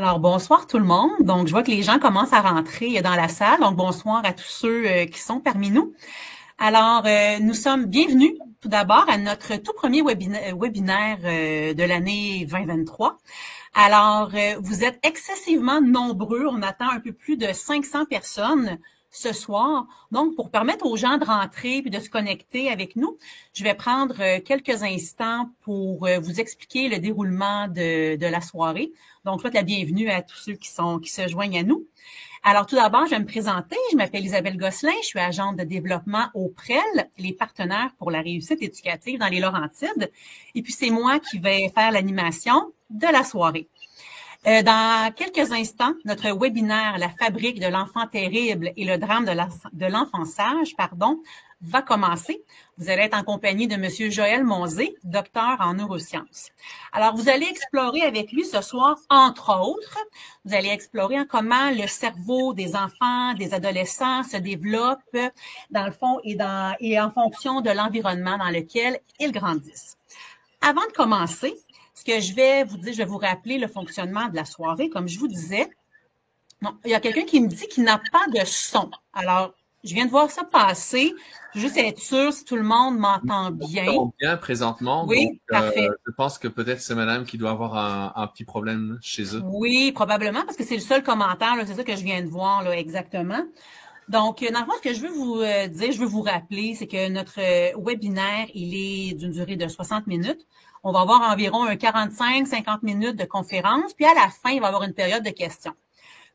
Alors, bonsoir tout le monde. Donc, je vois que les gens commencent à rentrer dans la salle. Donc, bonsoir à tous ceux qui sont parmi nous. Alors, nous sommes bienvenus tout d'abord à notre tout premier webinaire de l'année 2023. Alors, vous êtes excessivement nombreux. On attend un peu plus de 500 personnes ce soir. Donc, pour permettre aux gens de rentrer puis de se connecter avec nous, je vais prendre quelques instants pour vous expliquer le déroulement de la soirée. Donc, je souhaite la bienvenue à tous ceux qui se joignent à nous. Alors, tout d'abord, je vais me présenter. Je m'appelle Isabelle Gosselin. Je suis agente de développement au PREL, les partenaires pour la réussite éducative dans les Laurentides. Et puis, c'est moi qui vais faire l'animation de la soirée. Dans quelques instants, notre webinaire « La fabrique de l'enfant terrible et le drame de l'enfant sage », va commencer. Vous allez être en compagnie de M. Joël Monzé, docteur en neurosciences. Alors, vous allez explorer avec lui ce soir, entre autres, vous allez explorer comment le cerveau des enfants, des adolescents se développe dans le fond et en fonction de l'environnement dans lequel ils grandissent. Avant de commencer, ce que je vais vous dire, je vais vous rappeler le fonctionnement de la soirée. Comme je vous disais, non, il y a quelqu'un qui me dit qu'il n'a pas de son. Alors, je viens de voir ça passer. Je veux juste être sûre si tout le monde m'entend bien. Bien présentement. Oui, donc, parfait. Je pense que peut-être c'est madame qui doit avoir un petit problème chez eux. Oui, probablement, parce que c'est le seul commentaire, c'est ça que je viens de voir, là, exactement. Donc, dans le fond, ce que je veux vous dire, je veux vous rappeler, c'est que notre webinaire, il est d'une durée de 60 minutes. On va avoir environ 45-50 minutes de conférence, puis à la fin, il va y avoir une période de questions.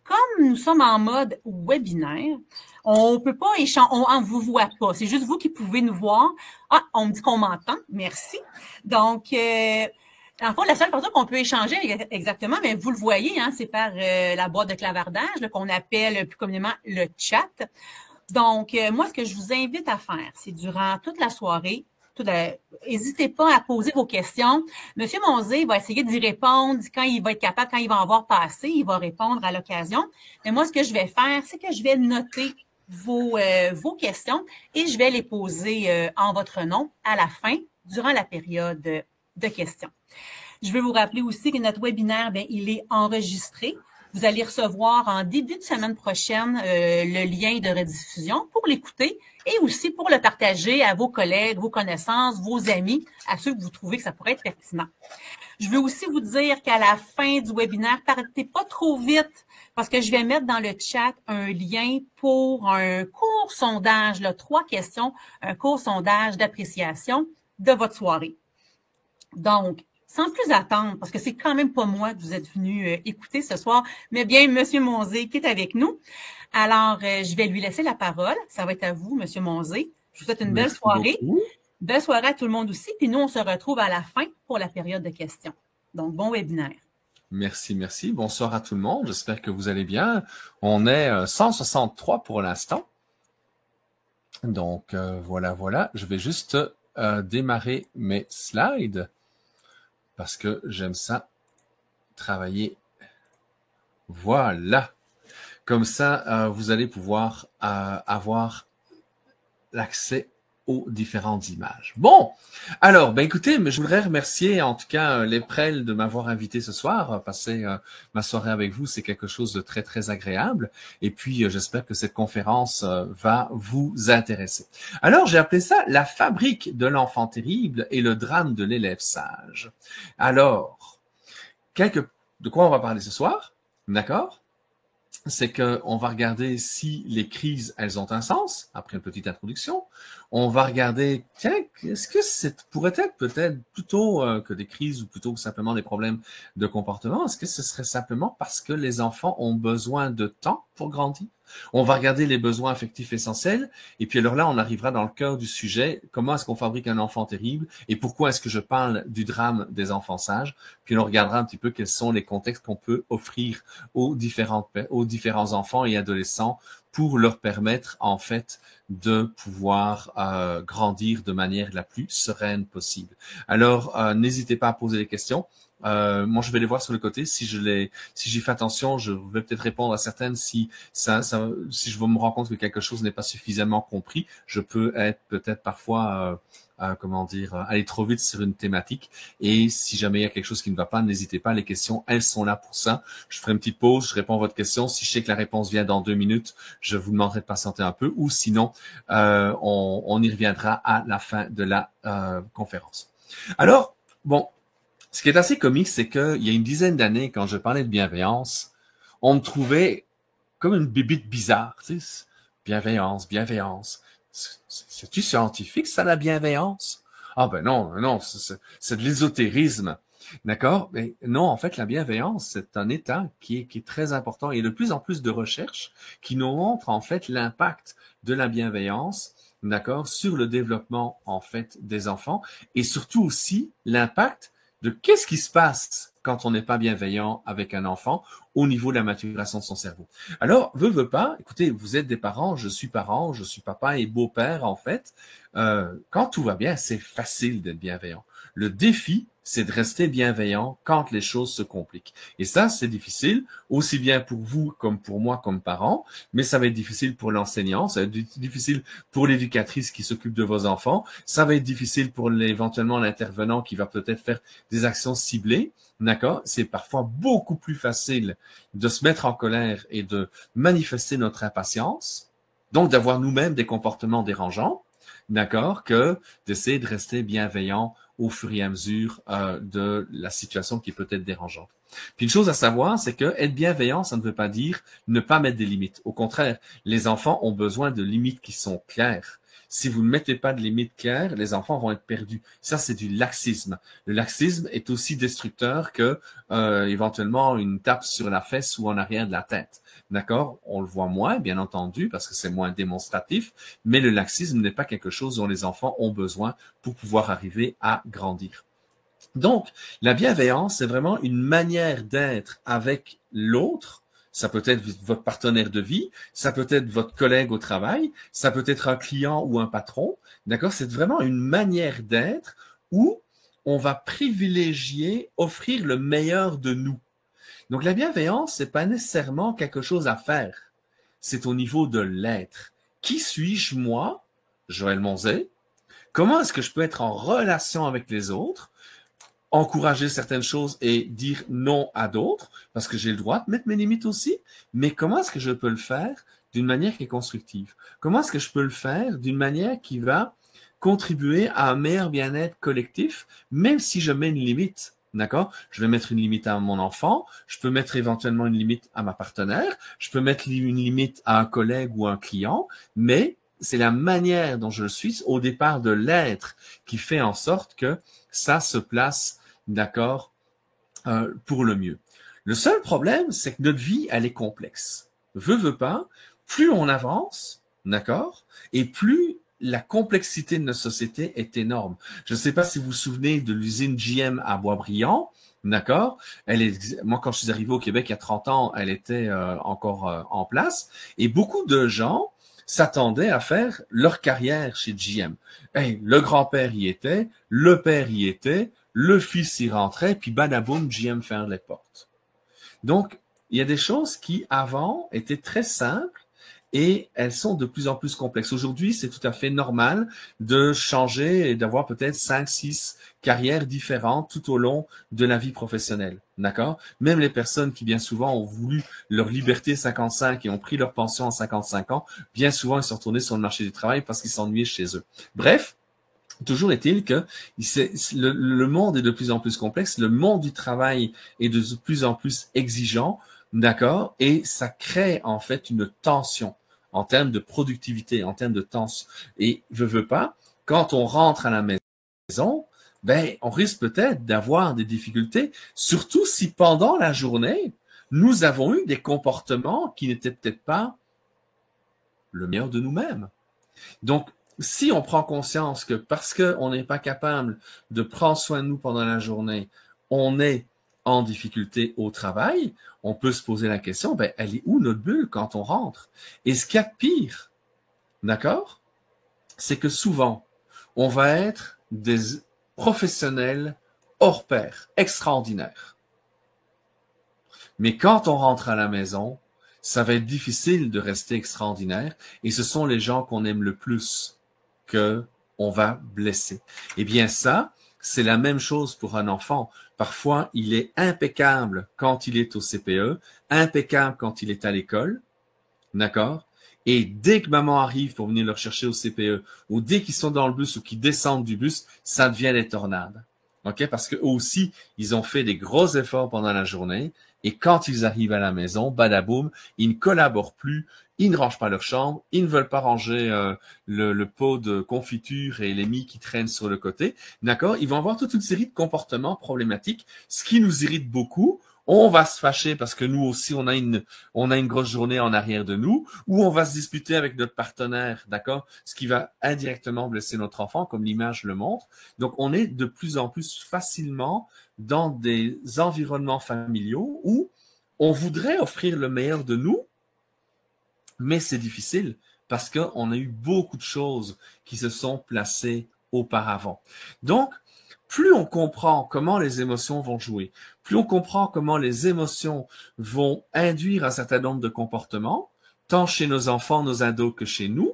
Comme nous sommes en mode webinaire, on peut pas échanger, on vous voit pas. C'est juste vous qui pouvez nous voir. Ah, on me dit qu'on m'entend. Merci. Donc, dans le fond, la seule façon qu'on peut échanger exactement, mais vous le voyez, hein, c'est par la boîte de clavardage qu'on appelle plus communément le chat. Donc, moi, ce que je vous invite à faire, c'est durant toute la soirée, n'hésitez pas à poser vos questions. Monsieur Monzé va essayer d'y répondre quand il va être capable, quand il va en avoir passé, il va répondre à l'occasion. Mais moi, ce que je vais faire, c'est que je vais noter vos questions et je vais les poser en votre nom à la fin, durant la période de questions. Je veux vous rappeler aussi que notre webinaire, il est enregistré. Vous allez recevoir en début de semaine prochaine le lien de rediffusion pour l'écouter et aussi pour le partager à vos collègues, vos connaissances, vos amis, à ceux que vous trouvez que ça pourrait être pertinent. Je veux aussi vous dire qu'à la fin du webinaire, partez pas trop vite parce que je vais mettre dans le chat un lien pour un court sondage, 3 questions, un court sondage d'appréciation de votre soirée. Donc, sans plus attendre, parce que c'est quand même pas moi que vous êtes venu écouter ce soir, mais bien Monsieur Monzé qui est avec nous. Alors, je vais lui laisser la parole. Ça va être à vous, Monsieur Monzé. Je vous souhaite une belle soirée. Beaucoup. Belle soirée à tout le monde aussi. Puis nous, on se retrouve à la fin pour la période de questions. Donc, bon webinaire. Merci, merci. Bonsoir à tout le monde. J'espère que vous allez bien. On est 163 pour l'instant. Donc, voilà. Je vais juste démarrer mes slides. Parce que j'aime ça travailler. Voilà. Comme ça, vous allez pouvoir avoir l'accès aux différentes images. Bon, alors, écoutez, je voudrais remercier en tout cas les Prel de m'avoir invité ce soir. Passer ma soirée avec vous, c'est quelque chose de très, très agréable. Et puis, j'espère que cette conférence va vous intéresser. Alors, j'ai appelé ça « La fabrique de l'enfant terrible et le drame de l'élève sage ». Alors, de quoi on va parler ce soir, d'accord? C'est que on va regarder si les crises, elles ont un sens, après une petite introduction. On va regarder, tiens, est-ce que pourrait être peut-être plutôt que des crises ou plutôt que simplement des problèmes de comportement? Est-ce que ce serait simplement parce que les enfants ont besoin de temps pour grandir? On va regarder les besoins affectifs essentiels. Et puis alors là, on arrivera dans le cœur du sujet. Comment est-ce qu'on fabrique un enfant terrible? Et pourquoi est-ce que je parle du drame des enfants sages? Puis on regardera un petit peu quels sont les contextes qu'on peut offrir aux différents enfants et adolescents pour leur permettre en fait de pouvoir grandir de manière la plus sereine possible. Alors, n'hésitez pas à poser des questions. Moi, je vais les voir sur le côté. Si j'y fais attention, je vais peut-être répondre à certaines. Si je me rends compte que quelque chose n'est pas suffisamment compris, je peux être peut-être parfois aller trop vite sur une thématique. Et si jamais il y a quelque chose qui ne va pas, n'hésitez pas. Les questions, elles sont là pour ça. Je ferai une petite pause, je réponds à votre question. Si je sais que la réponse vient dans 2 minutes, je vous demanderai de patienter un peu. Ou sinon, on y reviendra à la fin de la conférence. Alors, bon, ce qui est assez comique, c'est qu'il y a une dizaine d'années, quand je parlais de bienveillance, on me trouvait comme une bibite bizarre. Tu sais, bienveillance, bienveillance. C'est-tu scientifique, ça, la bienveillance? Ah ben non, non, c'est de l'ésotérisme. D'accord? Mais non, en fait, la bienveillance, c'est un état qui est très important et de plus en plus de recherches qui nous montrent en fait l'impact de la bienveillance, d'accord, sur le développement en fait des enfants et surtout aussi l'impact de qu'est-ce qui se passe quand on n'est pas bienveillant avec un enfant au niveau de la maturation de son cerveau. Alors, veut pas, écoutez, vous êtes des parents, je suis papa et beau-père en fait. Quand tout va bien, c'est facile d'être bienveillant. Le défi, c'est de rester bienveillant quand les choses se compliquent. Et ça, c'est difficile, aussi bien pour vous comme pour moi comme parent, mais ça va être difficile pour l'enseignant, ça va être difficile pour l'éducatrice qui s'occupe de vos enfants, ça va être difficile pour éventuellement l'intervenant qui va peut-être faire des actions ciblées, d'accord? C'est parfois beaucoup plus facile de se mettre en colère et de manifester notre impatience, donc d'avoir nous-mêmes des comportements dérangeants, d'accord, que d'essayer de rester bienveillant au fur et à mesure de la situation qui peut être dérangeante. Puis une chose à savoir, c'est que être bienveillant, ça ne veut pas dire ne pas mettre des limites. Au contraire, les enfants ont besoin de limites qui sont claires. Si vous ne mettez pas de limites claires, les enfants vont être perdus. Ça, c'est du laxisme. Le laxisme est aussi destructeur que éventuellement une tape sur la fesse ou en arrière de la tête. D'accord? On le voit moins, bien entendu, parce que c'est moins démonstratif, mais le laxisme n'est pas quelque chose dont les enfants ont besoin pour pouvoir arriver à grandir. Donc, la bienveillance, c'est vraiment une manière d'être avec l'autre. Ça peut être votre partenaire de vie, ça peut être votre collègue au travail, ça peut être un client ou un patron. D'accord? C'est vraiment une manière d'être où on va privilégier, offrir le meilleur de nous. Donc, la bienveillance, c'est pas nécessairement quelque chose à faire. C'est au niveau de l'être. Qui suis-je, moi, Joël Monzet? Comment est-ce que je peux être en relation avec les autres? Encourager certaines choses et dire non à d'autres, parce que j'ai le droit de mettre mes limites aussi, mais comment est-ce que je peux le faire d'une manière qui est constructive? Comment est-ce que je peux le faire d'une manière qui va contribuer à un meilleur bien-être collectif, même si je mets une limite? D'accord? Je vais mettre une limite à mon enfant, je peux mettre éventuellement une limite à ma partenaire, je peux mettre une limite à un collègue ou un client, mais c'est la manière dont je suis au départ de l'être qui fait en sorte que ça se place, d'accord, pour le mieux. Le seul problème, c'est que notre vie, elle est complexe. Veut pas, plus on avance, d'accord, et plus la complexité de notre société est énorme. Je ne sais pas si vous vous souvenez de l'usine GM à Boisbriand, d'accord. Moi, quand je suis arrivé au Québec il y a 30 ans, elle était encore en place, et beaucoup de gens s'attendaient à faire leur carrière chez GM. Hey, le grand-père y était, le père y était, le fils y rentrait, puis badaboum, GM ferme les portes. Donc, il y a des choses qui, avant, étaient très simples et elles sont de plus en plus complexes. Aujourd'hui, c'est tout à fait normal de changer et d'avoir peut-être 5, 6 carrières différentes tout au long de la vie professionnelle. D'accord? Même les personnes qui, bien souvent, ont voulu leur liberté 55 et ont pris leur pension à 55 ans, bien souvent, ils sont retournés sur le marché du travail parce qu'ils s'ennuyaient chez eux. Bref, toujours est-il que le monde est de plus en plus complexe, le monde du travail est de plus en plus exigeant, d'accord, et ça crée en fait une tension en termes de productivité, en termes de tension. Et veut pas, quand on rentre à la maison, ben on risque peut-être d'avoir des difficultés, surtout si pendant la journée, nous avons eu des comportements qui n'étaient peut-être pas le meilleur de nous-mêmes. Donc, si on prend conscience que parce qu'on n'est pas capable de prendre soin de nous pendant la journée, on est en difficulté au travail, on peut se poser la question, ben, elle est où notre bulle quand on rentre? Et ce qu'il y a de pire, d'accord, c'est que souvent, on va être des professionnels hors pair, extraordinaires. Mais quand on rentre à la maison, ça va être difficile de rester extraordinaire et ce sont les gens qu'on aime le plus que on va blesser. Eh bien ça, c'est la même chose pour un enfant. Parfois, il est impeccable quand il est au CPE, impeccable quand il est à l'école, d'accord? Et dès que maman arrive pour venir le chercher au CPE, ou dès qu'ils sont dans le bus ou qu'ils descendent du bus, ça devient des tornades. OK? Parce que eux aussi, ils ont fait des gros efforts pendant la journée. Et quand ils arrivent à la maison, badaboum, ils ne collaborent plus, ils ne rangent pas leur chambre, ils ne veulent pas ranger le pot de confiture et les mie qui traînent sur le côté. D'accord? Ils vont avoir toute une série de comportements problématiques, ce qui nous irrite beaucoup. On va se fâcher parce que nous aussi, on a une grosse journée en arrière de nous, ou on va se disputer avec notre partenaire, d'accord? Ce qui va indirectement blesser notre enfant, comme l'image le montre. Donc, on est de plus en plus facilement dans des environnements familiaux où on voudrait offrir le meilleur de nous, mais c'est difficile parce qu'on a eu beaucoup de choses qui se sont placées auparavant. Donc, plus on comprend comment les émotions vont jouer, plus on comprend comment les émotions vont induire un certain nombre de comportements, tant chez nos enfants, nos ados que chez nous,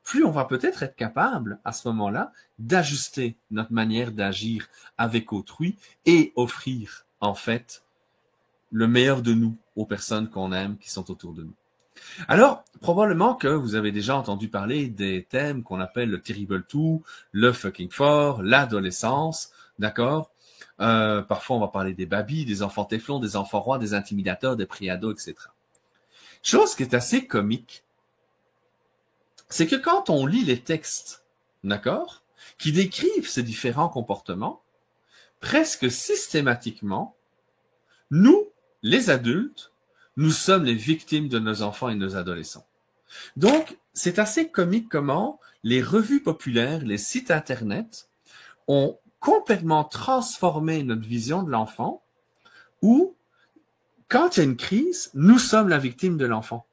plus on va peut-être être capable, à ce moment-là, d'ajuster notre manière d'agir avec autrui et offrir, en fait, le meilleur de nous aux personnes qu'on aime qui sont autour de nous. Alors, probablement que vous avez déjà entendu parler des thèmes qu'on appelle le terrible two, le fucking four, l'adolescence, d'accord? Parfois, on va parler des babys, des enfants téflons, des enfants rois, des intimidateurs, des pré-ados, etc. Chose qui est assez comique, c'est que quand on lit les textes, d'accord, qui décrivent ces différents comportements, presque systématiquement, nous, les adultes, nous sommes les victimes de nos enfants et de nos adolescents. Donc, c'est assez comique comment les revues populaires, les sites Internet ont complètement transformé notre vision de l'enfant où, quand il y a une crise, nous sommes la victime de l'enfant.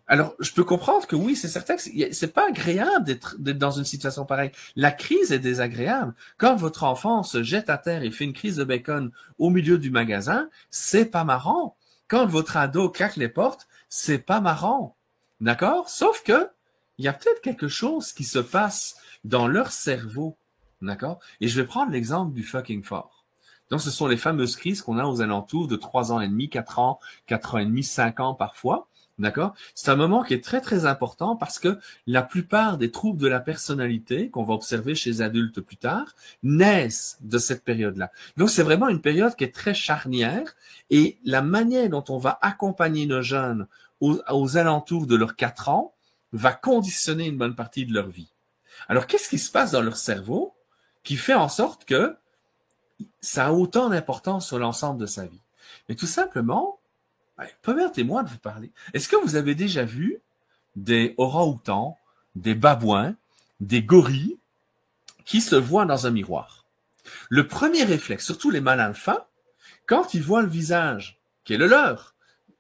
Alors, je peux comprendre que oui, c'est certain que c'est pas agréable d'être dans une situation pareille. La crise est désagréable. Quand votre enfant se jette à terre et fait une crise de bacon au milieu du magasin, c'est pas marrant. Quand votre ado claque les portes, c'est pas marrant. D'accord? Sauf que, il y a peut-être quelque chose qui se passe dans leur cerveau. D'accord? Et je vais prendre l'exemple du fucking fort. Donc, ce sont les fameuses crises qu'on a aux alentours de 3 ans et demi, 4 ans et demi, 5 ans parfois. D'accord? C'est un moment qui est très, très important parce que la plupart des troubles de la personnalité qu'on va observer chez les adultes plus tard naissent de cette période-là. Donc, c'est vraiment une période qui est très charnière et la manière dont on va accompagner nos jeunes aux alentours de leurs 4 ans va conditionner une bonne partie de leur vie. Alors, qu'est-ce qui se passe dans leur cerveau qui fait en sorte que ça a autant d'importance sur l'ensemble de sa vie? Mais tout simplement, permettez-moi de vous parler. Est-ce que vous avez déjà vu des orang-outans, des babouins, des gorilles qui se voient dans un miroir? Le premier réflexe, surtout les mâles alpha, quand ils voient le visage qui est le leur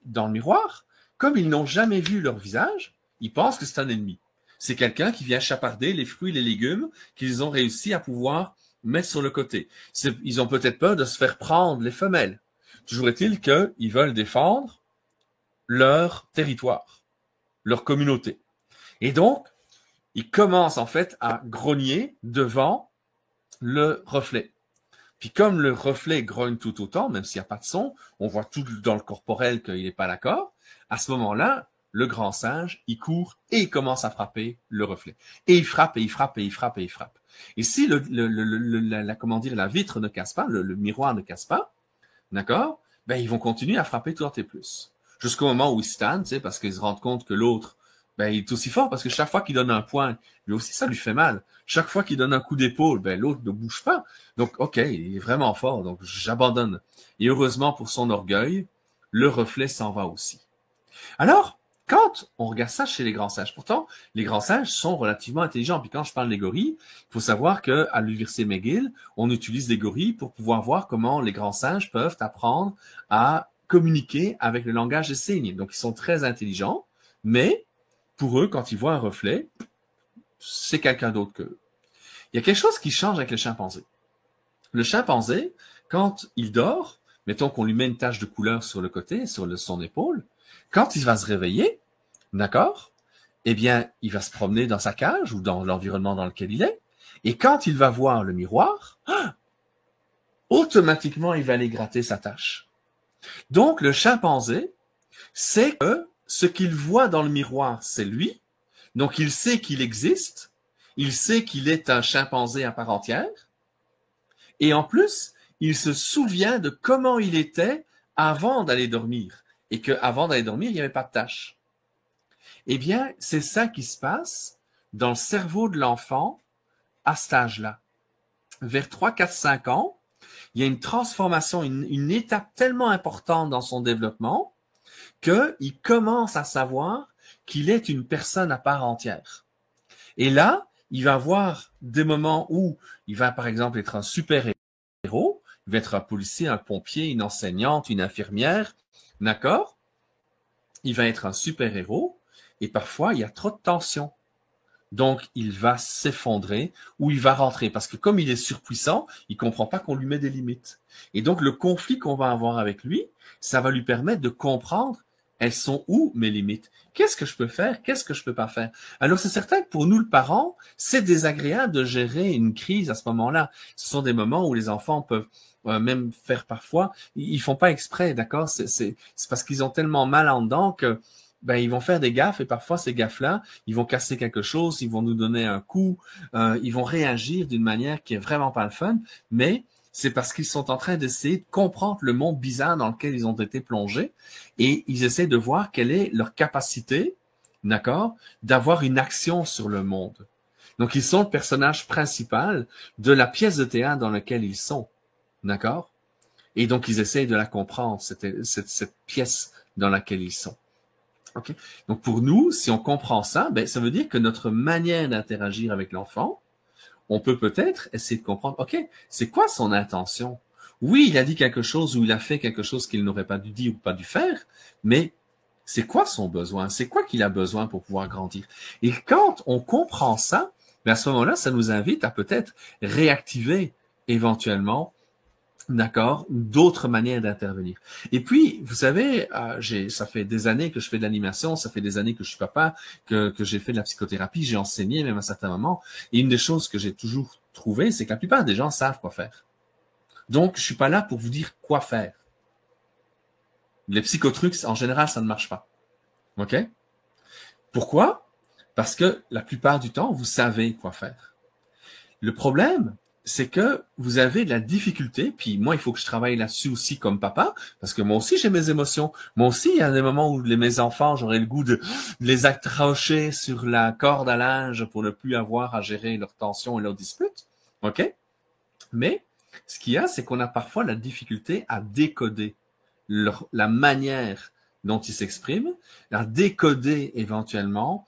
dans le miroir, comme ils n'ont jamais vu leur visage, ils pensent que c'est un ennemi. C'est quelqu'un qui vient chaparder les fruits et les légumes qu'ils ont réussi à pouvoir mettre sur le côté. Ils ont peut-être peur de se faire prendre les femelles. Toujours est-il qu'ils veulent défendre leur territoire, leur communauté. Et donc, ils commencent en fait à grogner devant le reflet. Puis comme le reflet grogne tout autant, même s'il n'y a pas de son, on voit tout dans le corporel qu'il n'est pas d'accord, à ce moment-là, le grand singe, il court et il commence à frapper le reflet. Et il frappe, et il frappe, et il frappe, et il frappe. Et si la vitre ne casse pas, le miroir ne casse pas, d'accord? Ben, ils vont continuer à frapper tout et plus. Jusqu'au moment où ils se tannent, parce qu'ils se rendent compte que l'autre, ben, il est aussi fort parce que chaque fois qu'il donne un poing, lui aussi, ça lui fait mal. Chaque fois qu'il donne un coup d'épaule, ben, l'autre ne bouge pas. Donc, OK, il est vraiment fort, donc j'abandonne. Et heureusement pour son orgueil, le reflet s'en va aussi. Alors, quand on regarde ça chez les grands singes, pourtant, les grands singes sont relativement intelligents. Puis quand je parle des gorilles, il faut savoir qu'à l'université McGill, on utilise des gorilles pour pouvoir voir comment les grands singes peuvent apprendre à communiquer avec le langage des signes. Donc, ils sont très intelligents, mais pour eux, quand ils voient un reflet, c'est quelqu'un d'autre qu'eux. Il y a quelque chose qui change avec le chimpanzé. Le chimpanzé, quand il dort, mettons qu'on lui met une tache de couleur sur le côté, sur son épaule, quand il va se réveiller, d'accord, eh bien, il va se promener dans sa cage ou dans l'environnement dans lequel il est, Et quand il va voir le miroir, automatiquement, il va aller gratter sa tâche. Donc, le chimpanzé sait que ce qu'il voit dans le miroir, c'est lui. Donc, il sait qu'il existe. Il sait qu'il est un chimpanzé à part entière. Et en plus, il se souvient de comment il était avant d'aller dormir. Et qu'avant d'aller dormir, il n'y avait pas de tâche. Eh bien, c'est ça qui se passe dans le cerveau de l'enfant à cet âge-là. Vers 3, 4, 5 ans, il y a une transformation, une étape tellement importante dans son développement qu'il commence à savoir qu'il est une personne à part entière. Et là, il va avoir des moments où il va, par exemple, être un super-héros, il va être un policier, un pompier, une enseignante, une infirmière, d'accord? Il va être un super-héros et parfois, il y a trop de tension. Donc, il va s'effondrer ou il va rentrer parce que comme il est surpuissant, il comprend pas qu'on lui met des limites. Et donc, le conflit qu'on va avoir avec lui, ça va lui permettre de comprendre elles sont où mes limites? Qu'est-ce que je peux faire? Qu'est-ce que je peux pas faire? Alors, c'est certain que pour nous, le parent, c'est désagréable de gérer une crise à ce moment-là. Ce sont des moments où les enfants peuvent même faire parfois, ils font pas exprès, d'accord? C'est parce qu'ils ont tellement mal en dedans que ben, ils vont faire des gaffes et parfois ces gaffes-là, ils vont casser quelque chose, ils vont nous donner un coup, ils vont réagir d'une manière qui est vraiment pas le fun, mais c'est parce qu'ils sont en train d'essayer de comprendre le monde bizarre dans lequel ils ont été plongés et ils essaient de voir quelle est leur capacité, d'accord, d'avoir une action sur le monde. Donc, ils sont le personnage principal de la pièce de théâtre dans laquelle ils sont, d'accord? Et donc, ils essayent de la comprendre, cette pièce dans laquelle ils sont. Okay. Donc, pour nous, si on comprend ça, ben, ça veut dire que notre manière d'interagir avec l'enfant, on peut peut-être essayer de comprendre, OK, c'est quoi son intention? Oui, il a dit quelque chose ou il a fait quelque chose qu'il n'aurait pas dû dire ou pas dû faire, mais c'est quoi son besoin? C'est quoi qu'il a besoin pour pouvoir grandir? Et quand on comprend ça, ben à ce moment-là, ça nous invite à peut-être réactiver éventuellement, d'accord, d'autres manières d'intervenir. Et puis, vous savez, ça fait des années que je fais de l'animation, ça fait des années que je suis papa, que j'ai fait de la psychothérapie, j'ai enseigné même à certains moments. Et une des choses que j'ai toujours trouvé, c'est que la plupart des gens savent quoi faire. Donc, je suis pas là pour vous dire quoi faire. Les psychotrucs, en général, ça ne marche pas. OK? Pourquoi? Parce que la plupart du temps, vous savez quoi faire. Le problème, c'est que vous avez de la difficulté, puis moi, il faut que je travaille là-dessus aussi comme papa, parce que moi aussi, j'ai mes émotions. Moi aussi, il y a des moments où mes enfants, j'aurais le goût de les accrocher sur la corde à linge pour ne plus avoir à gérer leurs tensions et leurs disputes. OK? Mais ce qu'il y a, c'est qu'on a parfois la difficulté à décoder la manière dont ils s'expriment, à décoder éventuellement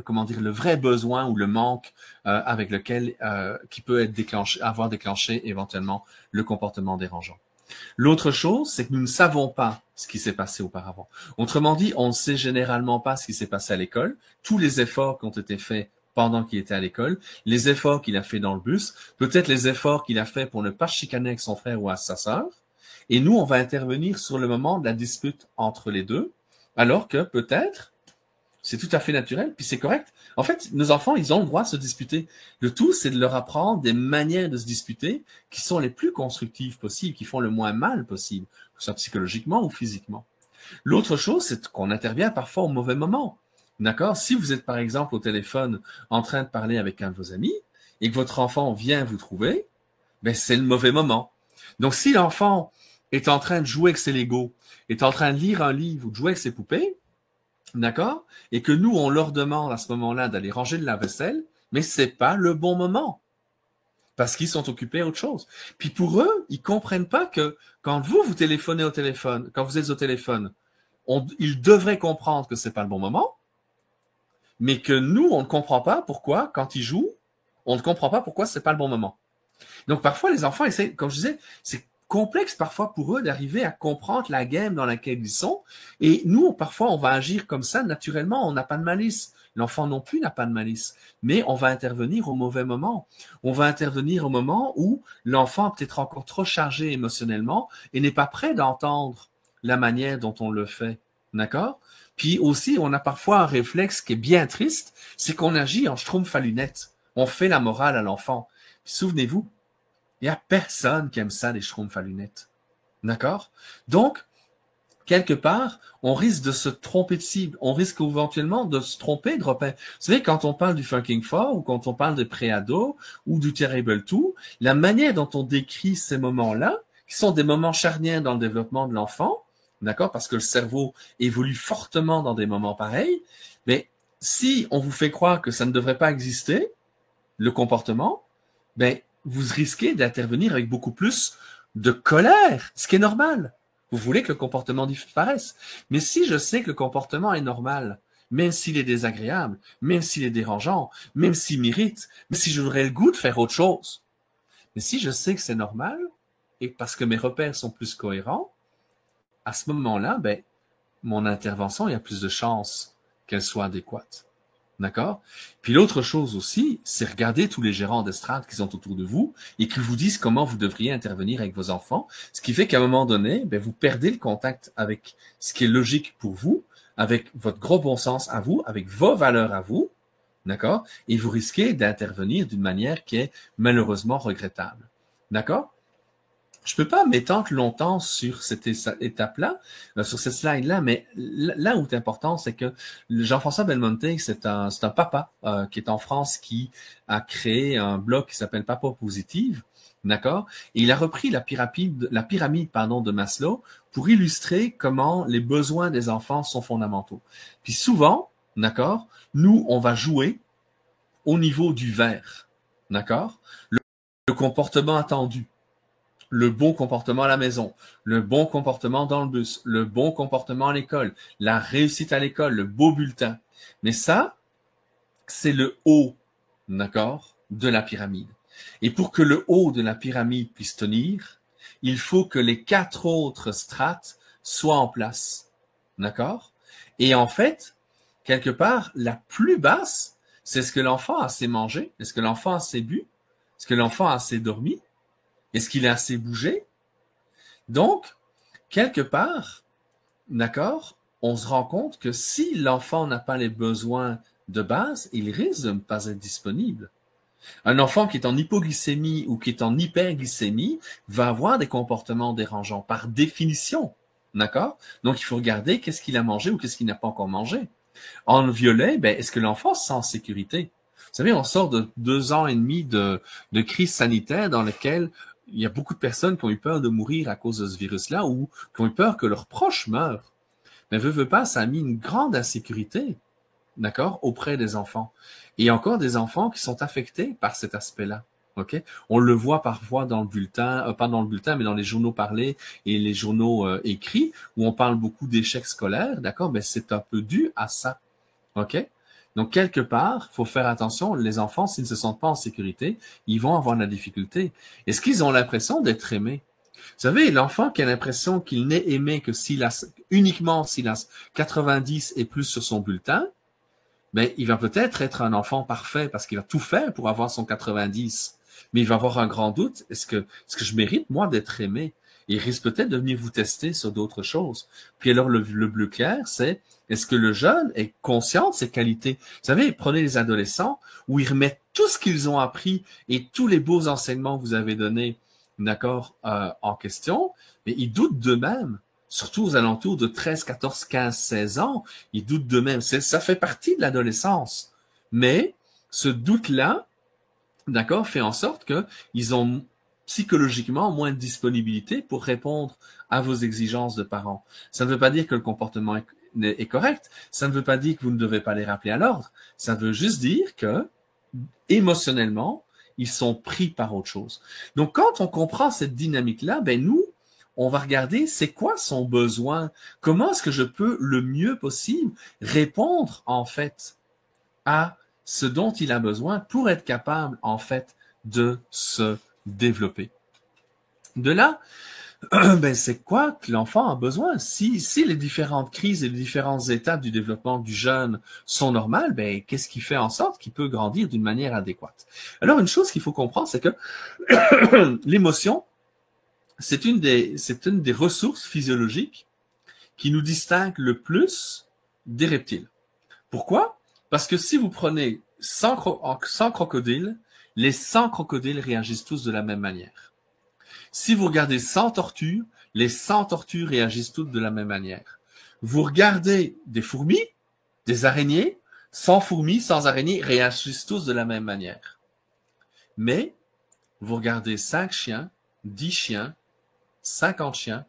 comment dire, le vrai besoin ou le manque avec lequel qui peut être avoir déclenché éventuellement le comportement dérangeant. L'autre chose, c'est que nous ne savons pas ce qui s'est passé auparavant. Autrement dit, on ne sait généralement pas ce qui s'est passé à l'école, tous les efforts qui ont été faits pendant qu'il était à l'école, les efforts qu'il a fait dans le bus, peut-être les efforts qu'il a fait pour ne pas chicaner avec son frère ou à sa sœur. Et nous, on va intervenir sur le moment de la dispute entre les deux, alors que peut-être c'est tout à fait naturel, puis c'est correct. En fait, nos enfants, ils ont le droit de se disputer. Le tout, c'est de leur apprendre des manières de se disputer qui sont les plus constructives possibles, qui font le moins mal possible, que ce soit psychologiquement ou physiquement. L'autre chose, c'est qu'on intervient parfois au mauvais moment. D'accord? Si vous êtes, par exemple, au téléphone en train de parler avec un de vos amis et que votre enfant vient vous trouver, ben, c'est le mauvais moment. Donc, si l'enfant est en train de jouer avec ses Legos, est en train de lire un livre ou de jouer avec ses poupées, d'accord? Et que nous, on leur demande à ce moment-là d'aller ranger de la vaisselle, mais c'est pas le bon moment. Parce qu'ils sont occupés à autre chose. Puis pour eux, ils comprennent pas que quand vous téléphonez au téléphone, quand vous êtes au téléphone, ils devraient comprendre que c'est pas le bon moment, mais que nous, on ne comprend pas pourquoi, quand ils jouent, on ne comprend pas pourquoi c'est pas le bon moment. Donc parfois, les enfants essaient, comme je disais, c'est complexe parfois pour eux d'arriver à comprendre la game dans laquelle ils sont. Et nous, parfois, on va agir comme ça naturellement. On n'a pas de malice. L'enfant non plus n'a pas de malice. Mais on va intervenir au mauvais moment. On va intervenir au moment où l'enfant est peut-être encore trop chargé émotionnellement et n'est pas prêt d'entendre la manière dont on le fait. D'accord? Puis aussi, on a parfois un réflexe qui est bien triste, c'est qu'on agit en schtroumpf à lunettes. On fait la morale à l'enfant. Souvenez-vous, il n'y a personne qui aime ça, les schtroumpfs à lunettes. D'accord? Donc, quelque part, on risque de se tromper de cible. On risque éventuellement de se tromper de repère. Vous savez, quand on parle du Fucking Four ou quand on parle de préado ou du Terrible Two, la manière dont on décrit ces moments-là, qui sont des moments charnières dans le développement de l'enfant, d'accord, parce que le cerveau évolue fortement dans des moments pareils, mais si on vous fait croire que ça ne devrait pas exister, le comportement, ben, vous risquez d'intervenir avec beaucoup plus de colère, ce qui est normal. Vous voulez que le comportement disparaisse. Mais si je sais que le comportement est normal, même s'il est désagréable, même s'il est dérangeant, même s'il m'irrite, même si j'aurais le goût de faire autre chose, mais si je sais que c'est normal, et parce que mes repères sont plus cohérents, à ce moment-là, ben, mon intervention, il y a plus de chances qu'elle soit adéquate. D'accord? Puis l'autre chose aussi, c'est regarder tous les gérants d'estrade qui sont autour de vous et qui vous disent comment vous devriez intervenir avec vos enfants. Ce qui fait qu'à un moment donné, ben, vous perdez le contact avec ce qui est logique pour vous, avec votre gros bon sens à vous, avec vos valeurs à vous. D'accord? Et vous risquez d'intervenir d'une manière qui est malheureusement regrettable. D'accord? Je peux pas m'étendre longtemps sur cette étape-là, sur cette slide-là, mais là où c'est important, c'est que Jean-François Belmonte, c'est un papa qui est en France, qui a créé un blog qui s'appelle Papa Positive, d'accord? Et il a repris la pyramide de Maslow pour illustrer comment les besoins des enfants sont fondamentaux. Puis souvent, d'accord, nous, on va jouer au niveau du vert, d'accord? Le comportement attendu. Le bon comportement à la maison, le bon comportement dans le bus, le bon comportement à l'école, la réussite à l'école, le beau bulletin. Mais ça, c'est le haut, d'accord, de la pyramide. Et pour que le haut de la pyramide puisse tenir, il faut que les 4 autres strates soient en place. D'accord? Et en fait, quelque part, la plus basse, c'est ce que l'enfant a assez mangé, est-ce que l'enfant a assez bu, est-ce que l'enfant a assez dormi, est-ce qu'il a assez bougé? Donc, quelque part, d'accord, on se rend compte que si l'enfant n'a pas les besoins de base, il risque de ne pas être disponible. Un enfant qui est en hypoglycémie ou qui est en hyperglycémie va avoir des comportements dérangeants par définition. D'accord? Donc, il faut regarder qu'est-ce qu'il a mangé ou qu'est-ce qu'il n'a pas encore mangé. En violet, ben, est-ce que l'enfant se sent en sécurité? Vous savez, on sort de 2 ans et demi de crise sanitaire dans laquelle il y a beaucoup de personnes qui ont eu peur de mourir à cause de ce virus-là ou qui ont eu peur que leurs proches meurent. Mais veut pas, ça a mis une grande insécurité, d'accord, auprès des enfants. Et il y a encore des enfants qui sont affectés par cet aspect-là. OK? On le voit parfois dans le bulletin, pas dans le bulletin, mais dans les journaux parlés et les journaux écrits, où on parle beaucoup d'échecs scolaires, d'accord? Mais c'est un peu dû à ça. OK? Donc, quelque part, il faut faire attention. Les enfants, s'ils ne se sentent pas en sécurité, ils vont avoir de la difficulté. Est-ce qu'ils ont l'impression d'être aimés? Vous savez, l'enfant qui a l'impression qu'il n'est aimé que uniquement s'il a 90 et plus sur son bulletin, ben, il va peut-être être un enfant parfait parce qu'il va tout faire pour avoir son 90. Mais il va avoir un grand doute. Est-ce que je mérite, moi, d'être aimé? Il risque peut-être de venir vous tester sur d'autres choses. Puis alors, le bleu clair, c'est est-ce que le jeune est conscient de ses qualités? Vous savez, prenez les adolescents où ils remettent tout ce qu'ils ont appris et tous les beaux enseignements que vous avez donnés, d'accord, en question, mais ils doutent d'eux-mêmes. Surtout aux alentours de 13, 14, 15, 16 ans, ils doutent d'eux-mêmes. Ça fait partie de l'adolescence. Mais ce doute-là, d'accord, fait en sorte qu'ils ont psychologiquement moins de disponibilité pour répondre à vos exigences de parents. Ça ne veut pas dire que le comportement est correct. Ça ne veut pas dire que vous ne devez pas les rappeler à l'ordre. Ça veut juste dire que, émotionnellement, ils sont pris par autre chose. Donc, quand on comprend cette dynamique-là, ben nous, on va regarder c'est quoi son besoin. Comment est-ce que je peux le mieux possible répondre, en fait, à ce dont il a besoin pour être capable, en fait, de se développer. De là, ben c'est quoi que l'enfant a besoin? Si les différentes crises et les différentes étapes du développement du jeune sont normales, ben qu'est-ce qui fait en sorte qu'il peut grandir d'une manière adéquate? Alors, une chose qu'il faut comprendre, c'est que l'émotion, c'est une des ressources physiologiques qui nous distingue le plus des reptiles. Pourquoi? Parce que si vous prenez 100 crocodiles, les 100 crocodiles réagissent tous de la même manière. Si vous regardez 100 tortues, les 100 tortues réagissent toutes de la même manière. Vous regardez des fourmis, des araignées, 100 fourmis, 100 araignées réagissent tous de la même manière. Mais vous regardez 5 chiens, 10 chiens, 50 chiens,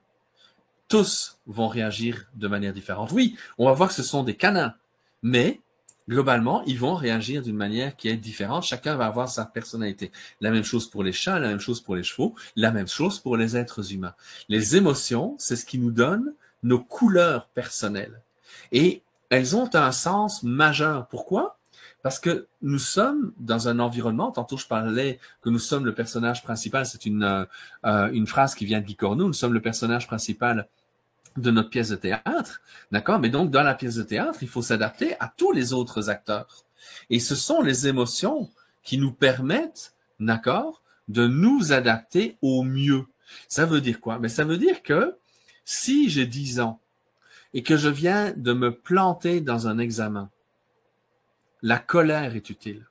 tous vont réagir de manière différente. Oui, on va voir que ce sont des canins, mais globalement, ils vont réagir d'une manière qui est différente. Chacun va avoir sa personnalité. La même chose pour les chats, la même chose pour les chevaux, la même chose pour les êtres humains. Les émotions, c'est ce qui nous donne nos couleurs personnelles. Et elles ont un sens majeur. Pourquoi? Parce que nous sommes dans un environnement, tantôt je parlais que nous sommes le personnage principal, c'est une phrase qui vient de Guy Corneau, nous sommes le personnage principal de notre pièce de théâtre, d'accord? Mais donc, dans la pièce de théâtre, il faut s'adapter à tous les autres acteurs. Et ce sont les émotions qui nous permettent, d'accord, de nous adapter au mieux. Ça veut dire quoi? Mais ça veut dire que si j'ai 10 ans et que je viens de me planter dans un examen, la colère est utile.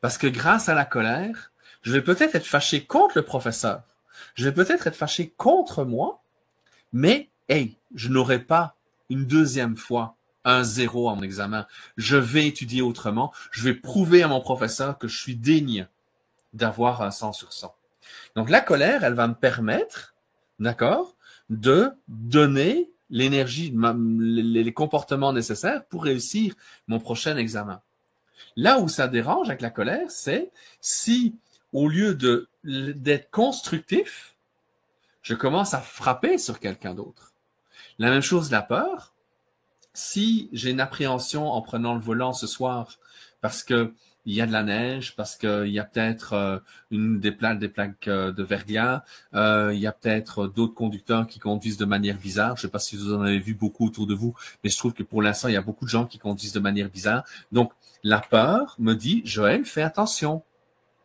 Parce que grâce à la colère, je vais peut-être être fâché contre le professeur. Je vais peut-être être fâché contre moi, mais hey, je n'aurai pas une deuxième fois un 0 en examen. Je vais étudier autrement. Je vais prouver à mon professeur que je suis digne d'avoir un 100 sur 100. Donc, la colère, elle va me permettre, d'accord, de donner l'énergie, les comportements nécessaires pour réussir mon prochain examen. Là où ça dérange avec la colère, c'est si, au lieu d'être constructif, je commence à frapper sur quelqu'un d'autre. La même chose, la peur. Si j'ai une appréhension en prenant le volant ce soir parce que il y a de la neige, parce qu'il y a peut-être des plaques de verglas, il y a peut-être d'autres conducteurs qui conduisent de manière bizarre. Je ne sais pas si vous en avez vu beaucoup autour de vous, mais je trouve que pour l'instant, il y a beaucoup de gens qui conduisent de manière bizarre. Donc, la peur me dit, Joël, fais attention.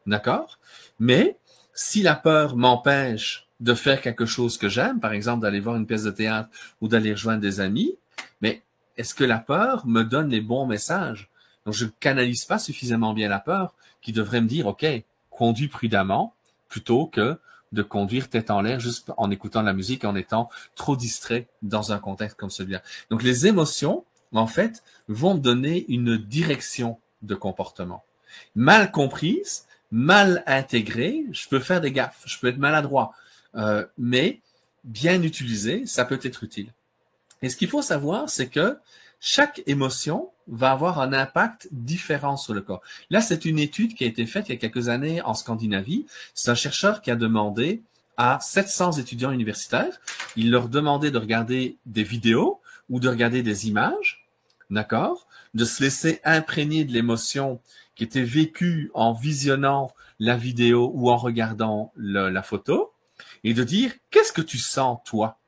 D'accord? Mais si la peur m'empêche de faire quelque chose que j'aime, par exemple d'aller voir une pièce de théâtre ou d'aller rejoindre des amis, mais est-ce que la peur me donne les bons messages? Donc, je ne canalise pas suffisamment bien la peur qui devrait me dire, OK, conduis prudemment plutôt que de conduire tête en l'air juste en écoutant la musique, en étant trop distrait dans un contexte comme celui-là. Donc, les émotions, en fait, vont donner une direction de comportement. Mal comprise, mal intégrée, je peux faire des gaffes, je peux être maladroit, mais bien utilisé, ça peut être utile. Et ce qu'il faut savoir, c'est que chaque émotion va avoir un impact différent sur le corps. Là, c'est une étude qui a été faite il y a quelques années en Scandinavie. C'est un chercheur qui a demandé à 700 étudiants universitaires, il leur demandait de regarder des vidéos ou de regarder des images, d'accord, de se laisser imprégner de l'émotion qui était vécue en visionnant la vidéo ou en regardant la photo, et de dire, qu'est-ce que tu sens, toi,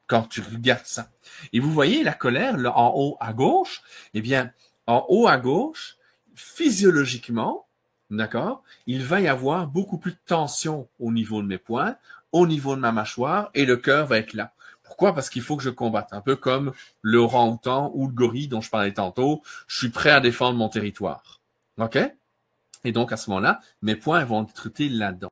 quand tu regardes ça? Et vous voyez la colère, là, en haut à gauche, eh bien, en haut à gauche, physiologiquement, d'accord, il va y avoir beaucoup plus de tension au niveau de mes poings, au niveau de ma mâchoire, et le cœur va être là. Pourquoi? Parce qu'il faut que je combatte. Un peu comme le orang-outan ou le gorille dont je parlais tantôt. Je suis prêt à défendre mon territoire. OK? Et donc, à ce moment-là, mes poings vont être utiles là-dedans.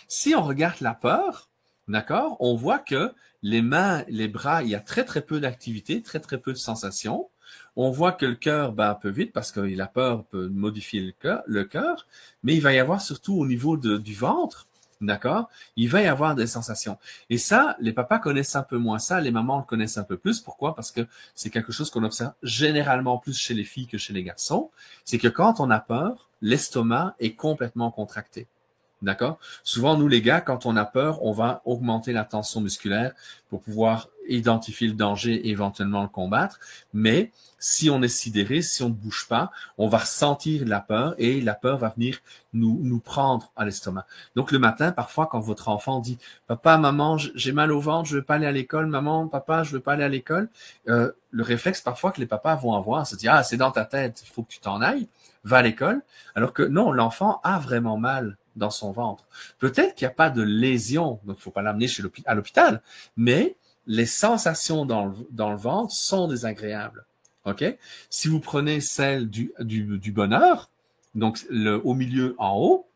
Si on regarde la peur, d'accord, on voit que les mains, les bras, il y a très, très peu d'activité, très, très peu de sensations. On voit que le cœur bat un peu vite parce que la peur peut modifier le cœur, mais il va y avoir surtout au niveau du ventre, d'accord, il va y avoir des sensations. Et ça, les papas connaissent un peu moins ça, les mamans le connaissent un peu plus. Pourquoi? Parce que c'est quelque chose qu'on observe généralement plus chez les filles que chez les garçons. C'est que quand on a peur, l'estomac est complètement contracté. D'accord? Souvent, nous, les gars, quand on a peur, on va augmenter la tension musculaire pour pouvoir identifier le danger et éventuellement le combattre. Mais si on est sidéré, si on ne bouge pas, on va ressentir la peur et la peur va venir nous prendre à l'estomac. Donc, le matin, parfois, quand votre enfant dit « Papa, maman, j'ai mal au ventre, je veux pas aller à l'école. Maman, papa, je veux pas aller à l'école. » Le réflexe, parfois, que les papas vont avoir, c'est de dire « Ah, c'est dans ta tête, il faut que tu t'en ailles. Va à l'école. » Alors que non, l'enfant a vraiment mal dans son ventre. Peut-être qu'il n'y a pas de lésion, donc il ne faut pas l'amener à l'hôpital, mais les sensations dans le ventre sont désagréables. OK? Si vous prenez celle du bonheur, donc au milieu en haut,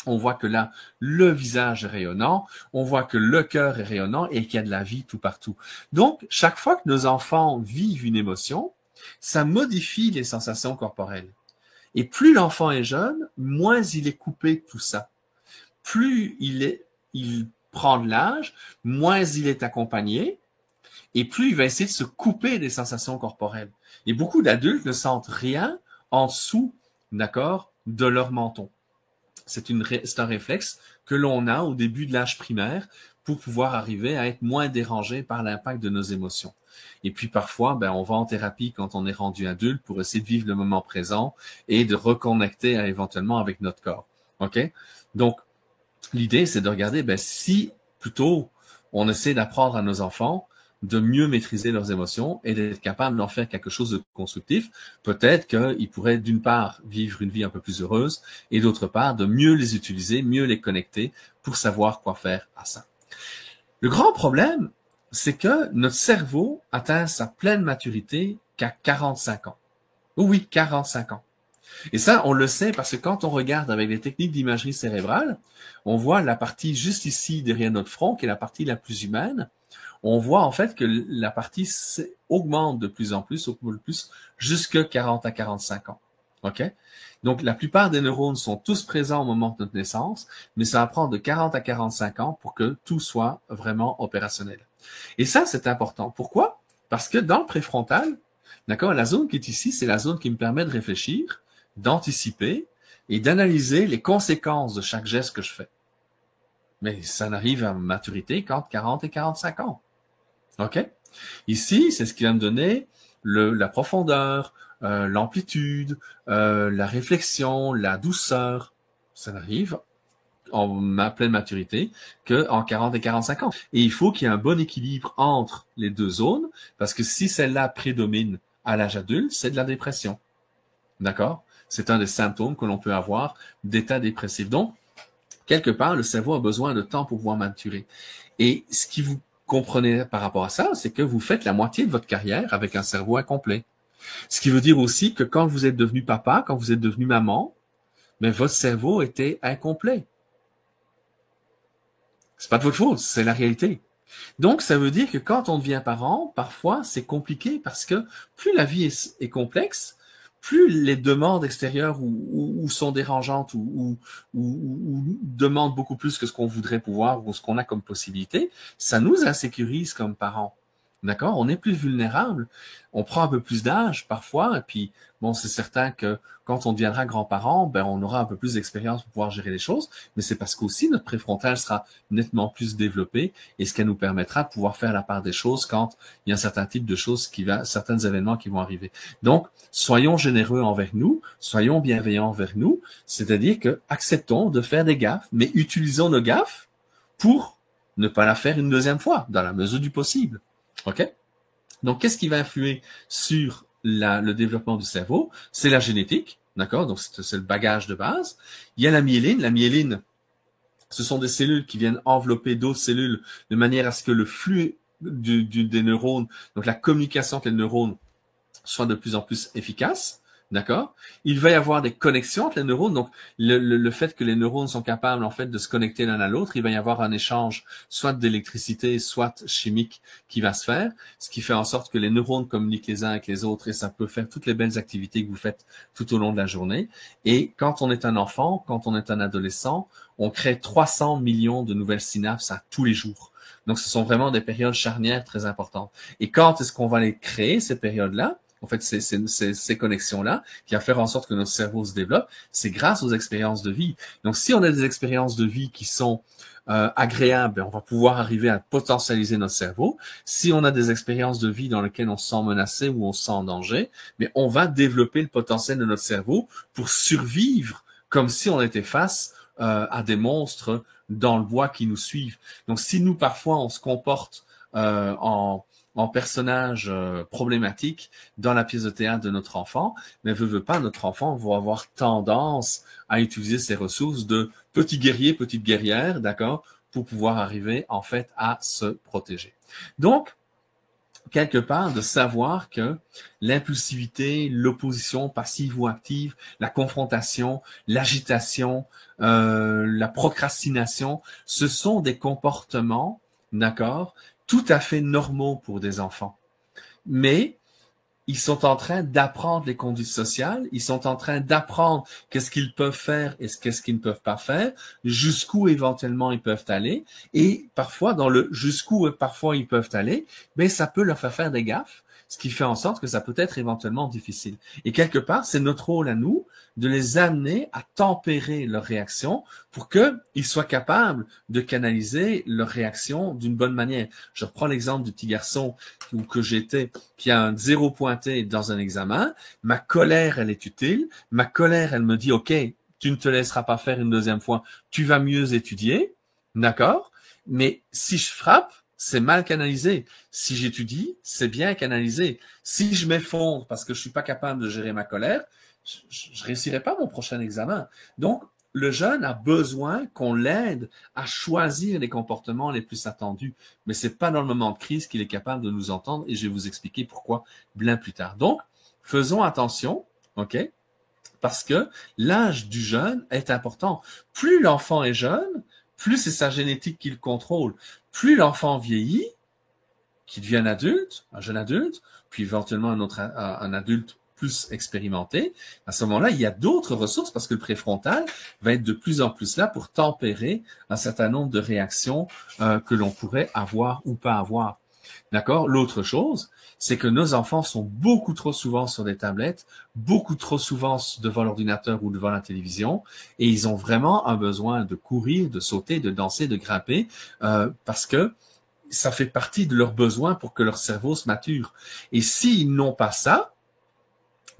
on voit que là, le visage est rayonnant, on voit que le cœur est rayonnant et qu'il y a de la vie tout partout. Donc, chaque fois que nos enfants vivent une émotion, ça modifie les sensations corporelles. Et plus l'enfant est jeune, moins il est coupé de tout ça. Plus il prend de l'âge, moins il est accompagné, et plus il va essayer de se couper des sensations corporelles. Et beaucoup d'adultes ne sentent rien en dessous, d'accord, de leur menton. C'est un réflexe que l'on a au début de l'âge primaire pour pouvoir arriver à être moins dérangé par l'impact de nos émotions. Et puis parfois, on va en thérapie quand on est rendu adulte pour essayer de vivre le moment présent et de reconnecter éventuellement avec notre corps. OK? Donc, l'idée, c'est de regarder si plutôt on essaie d'apprendre à nos enfants de mieux maîtriser leurs émotions et d'être capable d'en faire quelque chose de constructif, peut-être qu'ils pourraient d'une part vivre une vie un peu plus heureuse et d'autre part de mieux les utiliser, mieux les connecter pour savoir quoi faire à ça. Le grand problème, c'est que notre cerveau atteint sa pleine maturité qu'à 45 ans. Oui, 45 ans. Et ça, on le sait parce que quand on regarde avec les techniques d'imagerie cérébrale, on voit la partie juste ici derrière notre front, qui est la partie la plus humaine. On voit en fait que la partie augmente de plus en plus, jusqu'à 40 à 45 ans. OK? Donc, la plupart des neurones sont tous présents au moment de notre naissance, mais ça va prendre de 40 à 45 ans pour que tout soit vraiment opérationnel. Et ça, c'est important. Pourquoi? Parce que dans le préfrontal, d'accord, la zone qui est ici, c'est la zone qui me permet de réfléchir, d'anticiper et d'analyser les conséquences de chaque geste que je fais. Mais ça n'arrive à maturité qu'entre 40 et 45 ans. OK? Ici, c'est ce qui va me donner la profondeur, l'amplitude, la réflexion, la douceur. Ça n'arrive en ma pleine maturité qu'en 40 et 45 ans. Et il faut qu'il y ait un bon équilibre entre les deux zones, parce que si celle-là prédomine à l'âge adulte, c'est de la dépression. D'accord? C'est un des symptômes que l'on peut avoir d'état dépressif. Donc, quelque part, le cerveau a besoin de temps pour pouvoir maturer. Et ce qui vous comprenez par rapport à ça, c'est que vous faites la moitié de votre carrière avec un cerveau incomplet. Ce qui veut dire aussi que quand vous êtes devenu papa, quand vous êtes devenu maman, votre cerveau était incomplet. C'est pas de votre faute, c'est la réalité. Donc, ça veut dire que quand on devient parent, parfois, c'est compliqué parce que plus la vie est complexe, plus les demandes extérieures ou sont dérangeantes ou demandent beaucoup plus que ce qu'on voudrait pouvoir ou ce qu'on a comme possibilité, ça nous insécurise comme parents. D'accord? On est plus vulnérable. On prend un peu plus d'âge parfois, et puis c'est certain que quand on deviendra grand-parent, on aura un peu plus d'expérience pour pouvoir gérer les choses, mais c'est parce qu'aussi notre préfrontal sera nettement plus développé et ce qui nous permettra de pouvoir faire la part des choses quand il y a un certain type de choses certains événements qui vont arriver. Donc, soyons généreux envers nous, soyons bienveillants envers nous, c'est-à-dire que acceptons de faire des gaffes, mais utilisons nos gaffes pour ne pas la faire une deuxième fois, dans la mesure du possible. OK? Donc, qu'est-ce qui va influer sur le développement du cerveau? C'est la génétique, d'accord? Donc, c'est le bagage de base. Il y a la myéline. La myéline, ce sont des cellules qui viennent envelopper d'autres cellules de manière à ce que le flux des neurones, donc la communication entre les neurones, soit de plus en plus efficace. D'accord? Il va y avoir des connexions entre les neurones. Donc, le fait que les neurones sont capables, en fait, de se connecter l'un à l'autre, il va y avoir un échange, soit d'électricité, soit chimique, qui va se faire, ce qui fait en sorte que les neurones communiquent les uns avec les autres et ça peut faire toutes les belles activités que vous faites tout au long de la journée. Et quand on est un enfant, quand on est un adolescent, on crée 300 millions de nouvelles synapses à tous les jours. Donc, ce sont vraiment des périodes charnières très importantes. Et quand est-ce qu'on va les créer, ces périodes-là? En fait, ces connexions-là qui va faire en sorte que notre cerveau se développe, c'est grâce aux expériences de vie. Donc, si on a des expériences de vie qui sont agréables, on va pouvoir arriver à potentialiser notre cerveau. Si on a des expériences de vie dans lesquelles on se sent menacé ou on se sent en danger, mais on va développer le potentiel de notre cerveau pour survivre comme si on était face à des monstres dans le bois qui nous suivent. Donc, si nous, parfois, on se comporte en personnage problématique dans la pièce de théâtre de notre enfant, mais veut pas, notre enfant va avoir tendance à utiliser ses ressources de petit guerrier, petite guerrière, d'accord, pour pouvoir arriver en fait à se protéger. Donc, quelque part de savoir que l'impulsivité, l'opposition passive ou active, la confrontation, l'agitation, la procrastination, ce sont des comportements, d'accord, tout à fait normaux pour des enfants. Mais ils sont en train d'apprendre les conduites sociales, ils sont en train d'apprendre qu'est-ce qu'ils peuvent faire et qu'est-ce qu'ils ne peuvent pas faire, jusqu'où éventuellement ils peuvent aller, et parfois dans le jusqu'où parfois ils peuvent aller, mais ça peut leur faire des gaffes, ce qui fait en sorte que ça peut être éventuellement difficile. Et quelque part, c'est notre rôle à nous de les amener à tempérer leurs réactions pour qu'ils soient capables de canaliser leurs réactions d'une bonne manière. Je reprends l'exemple du petit garçon où que j'étais, qui a un 0 pointé dans un examen. Ma colère, elle est utile. Ma colère, elle me dit, OK, tu ne te laisseras pas faire une deuxième fois. Tu vas mieux étudier. D'accord? Mais si je frappe, c'est mal canalisé. Si j'étudie, c'est bien canalisé. Si je m'effondre parce que je suis pas capable de gérer ma colère, je réussirai pas mon prochain examen. Donc, le jeune a besoin qu'on l'aide à choisir les comportements les plus attendus. Mais c'est pas dans le moment de crise qu'il est capable de nous entendre et je vais vous expliquer pourquoi bien plus tard. Donc, faisons attention, OK? Parce que l'âge du jeune est important. Plus l'enfant est jeune, plus c'est sa génétique qui le contrôle. Plus l'enfant vieillit, qu'il devient un jeune adulte, puis éventuellement un adulte plus expérimenté, à ce moment-là, il y a d'autres ressources parce que le préfrontal va être de plus en plus là pour tempérer un certain nombre de réactions que l'on pourrait avoir ou pas avoir. D'accord? L'autre chose, c'est que nos enfants sont beaucoup trop souvent sur des tablettes, beaucoup trop souvent devant l'ordinateur ou devant la télévision, et ils ont vraiment un besoin de courir, de sauter, de danser, de grimper, parce que ça fait partie de leurs besoins pour que leur cerveau se mature. Et s'ils n'ont pas ça,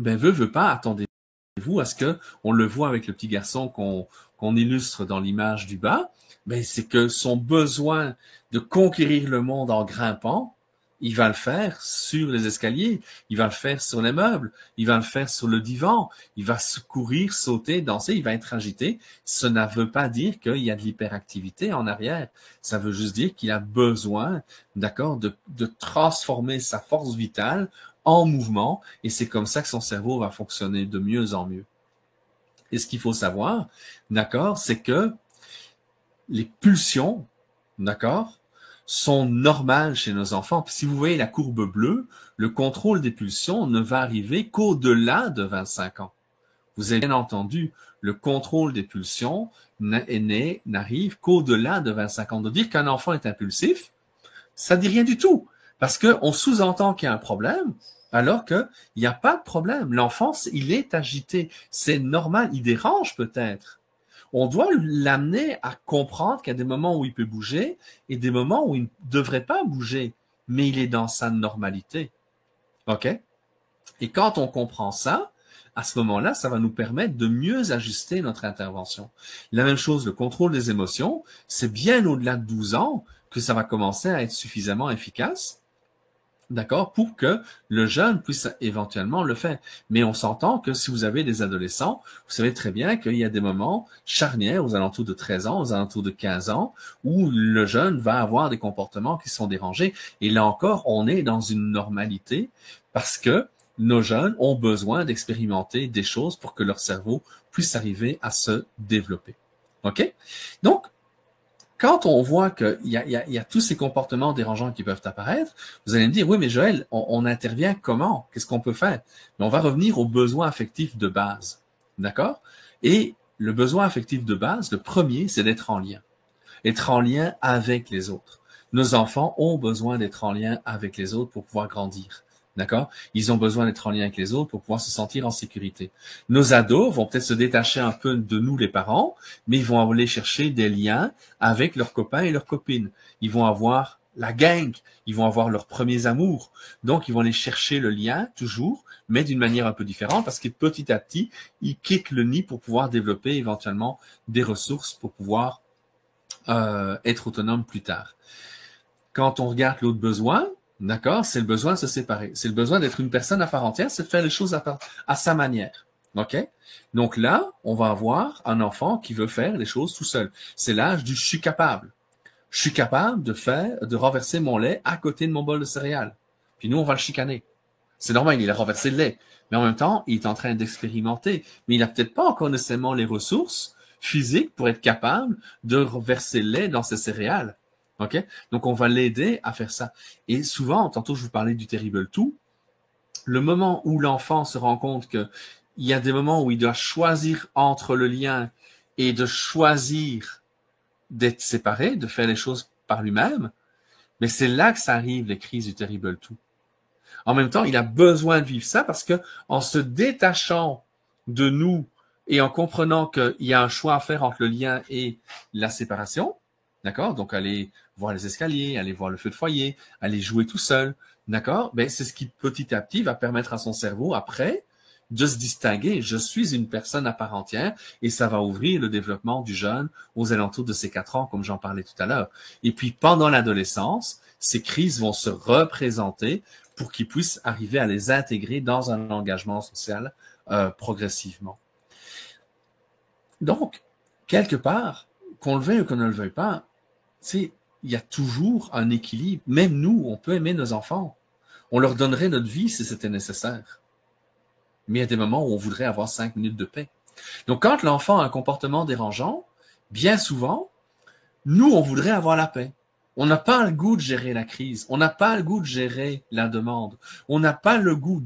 ben veut pas, attendez-vous à ce que on le voit avec le petit garçon qu'on illustre dans l'image du bas, ben c'est que son besoin de conquérir le monde en grimpant, il va le faire sur les escaliers, il va le faire sur les meubles, il va le faire sur le divan, il va courir, sauter, danser, il va être agité. Ça ne veut pas dire qu'il y a de l'hyperactivité en arrière. Ça veut juste dire qu'il a besoin, d'accord, de transformer sa force vitale en mouvement, et c'est comme ça que son cerveau va fonctionner de mieux en mieux. Et ce qu'il faut savoir, d'accord, c'est que les pulsions, d'accord, sont normales chez nos enfants. Puis si vous voyez la courbe bleue, le contrôle des pulsions ne va arriver qu'au-delà de 25 ans. Vous avez bien entendu, le contrôle des pulsions n'arrive qu'au-delà de 25 ans. De dire qu'un enfant est impulsif, ça dit rien du tout. Parce qu'on sous-entend qu'il y a un problème, alors qu'il n'y a pas de problème. L'enfant, il est agité. C'est normal. Il dérange peut-être. On doit l'amener à comprendre qu'il y a des moments où il peut bouger et des moments où il ne devrait pas bouger, mais il est dans sa normalité. OK? Et quand on comprend ça, à ce moment-là, ça va nous permettre de mieux ajuster notre intervention. La même chose, le contrôle des émotions, c'est bien au-delà de 12 ans que ça va commencer à être suffisamment efficace. D'accord, pour que le jeune puisse éventuellement le faire. Mais on s'entend que si vous avez des adolescents, vous savez très bien qu'il y a des moments charnières aux alentours de 13 ans, aux alentours de 15 ans, où le jeune va avoir des comportements qui sont dérangés. Et là encore, on est dans une normalité parce que nos jeunes ont besoin d'expérimenter des choses pour que leur cerveau puisse arriver à se développer. OK? Donc, quand on voit qu'il y a tous ces comportements dérangeants qui peuvent apparaître, vous allez me dire, oui, mais Joël, on intervient comment? Qu'est-ce qu'on peut faire? Mais on va revenir aux besoins affectifs de base. D'accord? Et le besoin affectif de base, le premier, c'est d'être en lien. Être en lien avec les autres. Nos enfants ont besoin d'être en lien avec les autres pour pouvoir grandir. D'accord? Ils ont besoin d'être en lien avec les autres pour pouvoir se sentir en sécurité. Nos ados vont peut-être se détacher un peu de nous, les parents, mais ils vont aller chercher des liens avec leurs copains et leurs copines. Ils vont avoir la gang, ils vont avoir leurs premiers amours. Donc, ils vont aller chercher le lien, toujours, mais d'une manière un peu différente, parce que petit à petit, ils quittent le nid pour pouvoir développer éventuellement des ressources pour pouvoir être autonomes plus tard. Quand on regarde l'autre besoin, d'accord, c'est le besoin de se séparer. C'est le besoin d'être une personne à part entière, c'est de faire les choses à sa manière. OK? Donc là, on va avoir un enfant qui veut faire les choses tout seul. C'est l'âge du « je suis capable ». Je suis capable de renverser mon lait à côté de mon bol de céréales. Puis nous, on va le chicaner. C'est normal, il a renversé le lait. Mais en même temps, il est en train d'expérimenter. Mais il n'a peut-être pas encore nécessairement les ressources physiques pour être capable de verser le lait dans ses céréales. OK? Donc, on va l'aider à faire ça. Et souvent, tantôt, je vous parlais du Terrible Two. Le moment où l'enfant se rend compte que il y a des moments où il doit choisir entre le lien et de choisir d'être séparé, de faire les choses par lui-même, mais c'est là que ça arrive, les crises du Terrible Two. En même temps, il a besoin de vivre ça parce que en se détachant de nous et en comprenant qu'il y a un choix à faire entre le lien et la séparation, d'accord? Donc, aller voir les escaliers, aller voir le feu de foyer, aller jouer tout seul, d'accord? Ben, c'est ce qui, petit à petit, va permettre à son cerveau, après, de se distinguer. Je suis une personne à part entière et ça va ouvrir le développement du jeune aux alentours de ses 4 ans, comme j'en parlais tout à l'heure. Et puis, pendant l'adolescence, ces crises vont se représenter pour qu'ils puissent arriver à les intégrer dans un engagement social progressivement. Donc, quelque part, qu'on le veuille ou qu'on ne le veuille pas, il y a toujours un équilibre. Même nous, on peut aimer nos enfants. On leur donnerait notre vie si c'était nécessaire. Mais il y a des moments où on voudrait avoir 5 minutes de paix. Donc, quand l'enfant a un comportement dérangeant, bien souvent, nous, on voudrait avoir la paix. On n'a pas le goût de gérer la crise. On n'a pas le goût de gérer la demande. On n'a pas le goût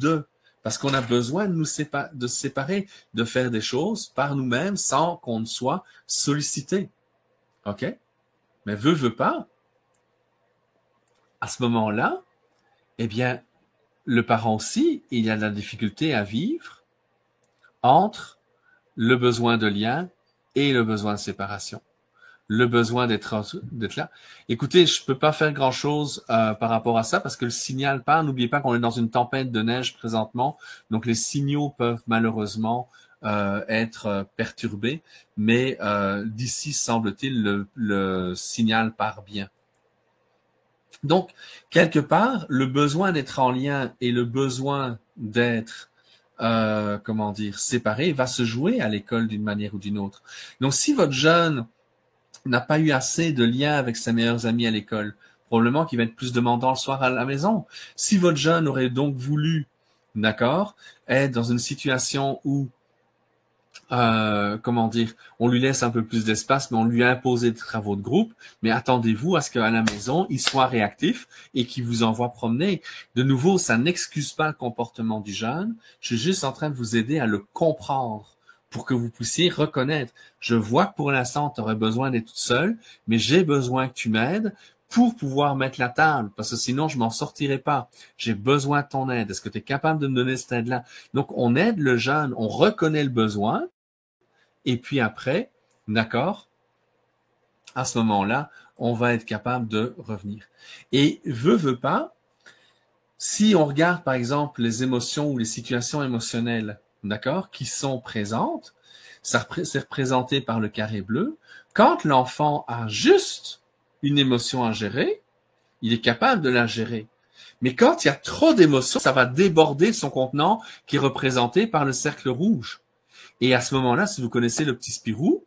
parce qu'on a besoin de de se séparer, de faire des choses par nous-mêmes sans qu'on ne soit sollicité. OK? Mais veut pas, à ce moment-là, eh bien, le parent aussi, il a de la difficulté à vivre entre le besoin de lien et le besoin de séparation. Le besoin d'être là. Écoutez, je peux pas faire grand-chose par rapport à ça parce que le signal part. N'oubliez pas qu'on est dans une tempête de neige présentement, donc les signaux peuvent malheureusement être perturbés, mais d'ici, semble-t-il, le signal part bien. Donc, quelque part, le besoin d'être en lien et le besoin d'être séparé va se jouer à l'école d'une manière ou d'une autre. Donc, si votre jeune n'a pas eu assez de lien avec ses meilleurs amis à l'école, probablement qu'il va être plus demandant le soir à la maison. Si votre jeune aurait donc voulu, d'accord, être dans une situation où, on lui laisse un peu plus d'espace, mais on lui a imposé des travaux de groupe, mais attendez-vous à ce qu'à la maison, il soit réactif et qu'il vous envoie promener. De nouveau, ça n'excuse pas le comportement du jeune. Je suis juste en train de vous aider à le comprendre pour que vous puissiez reconnaître. Je vois que pour l'instant, tu aurais besoin d'être toute seule, mais j'ai besoin que tu m'aides pour pouvoir mettre la table, parce que sinon, je m'en sortirai pas. J'ai besoin de ton aide. Est-ce que tu es capable de me donner cette aide-là? Donc, on aide le jeune, on reconnaît le besoin, et puis après, d'accord, à ce moment-là, on va être capable de revenir. Et veut pas, si on regarde, par exemple, les émotions ou les situations émotionnelles, d'accord, qui sont présentes, c'est représenté par le carré bleu. Quand l'enfant a juste une émotion à gérer, il est capable de la gérer. Mais quand il y a trop d'émotions, ça va déborder son contenant qui est représenté par le cercle rouge. Et à ce moment-là, si vous connaissez le petit Spirou,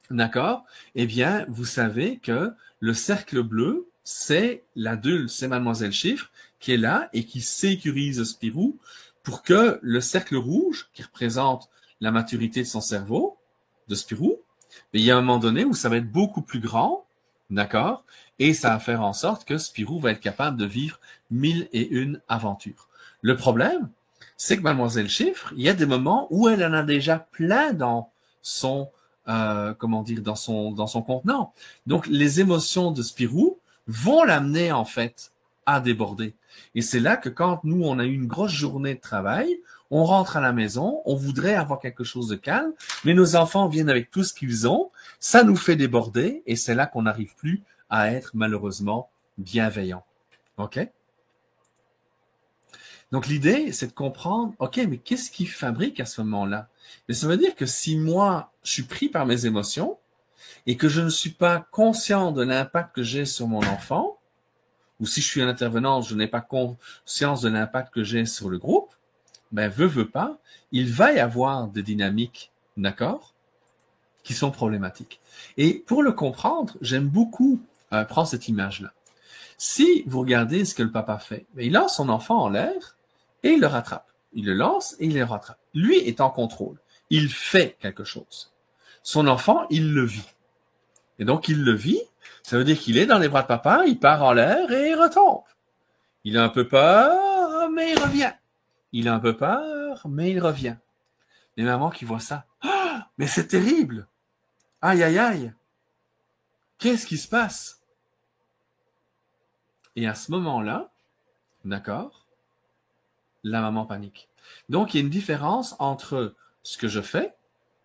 d'accord, eh bien, vous savez que le cercle bleu, c'est l'adulte, c'est Mademoiselle Chiffre, qui est là et qui sécurise Spirou pour que le cercle rouge, qui représente la maturité de son cerveau, de Spirou, il y a un moment donné où ça va être beaucoup plus grand, d'accord, et ça va faire en sorte que Spirou va être capable de vivre 1001 aventures. Le problème, c'est que Mademoiselle Chiffre, il y a des moments où elle en a déjà plein dans son, dans son contenant. Donc, les émotions de Spirou vont l'amener, en fait, à déborder. Et c'est là que quand nous, on a eu une grosse journée de travail, on rentre à la maison, on voudrait avoir quelque chose de calme, mais nos enfants viennent avec tout ce qu'ils ont, ça nous fait déborder, et c'est là qu'on n'arrive plus à être, malheureusement, bienveillant. OK? Donc, l'idée, c'est de comprendre, OK, mais qu'est-ce qui fabrique à ce moment-là? Mais ça veut dire que si moi, je suis pris par mes émotions et que je ne suis pas conscient de l'impact que j'ai sur mon enfant, ou si je suis un intervenant, je n'ai pas conscience de l'impact que j'ai sur le groupe, ben, veut pas, il va y avoir des dynamiques, d'accord, qui sont problématiques. Et pour le comprendre, j'aime beaucoup prendre cette image-là. Si vous regardez ce que le papa fait, il lance son enfant en l'air et il le rattrape. Il le lance et il le rattrape. Lui est en contrôle. Il fait quelque chose. Son enfant, il le vit. Et donc, il le vit. Ça veut dire qu'il est dans les bras de papa, il part en l'air et il retombe. Il a un peu peur, mais il revient. Il a un peu peur, mais il revient. Les mamans qui voient ça. Ah, mais c'est terrible! Aïe, aïe, aïe! Qu'est-ce qui se passe? Et à ce moment-là, d'accord, la maman panique. Donc, il y a une différence entre ce que je fais,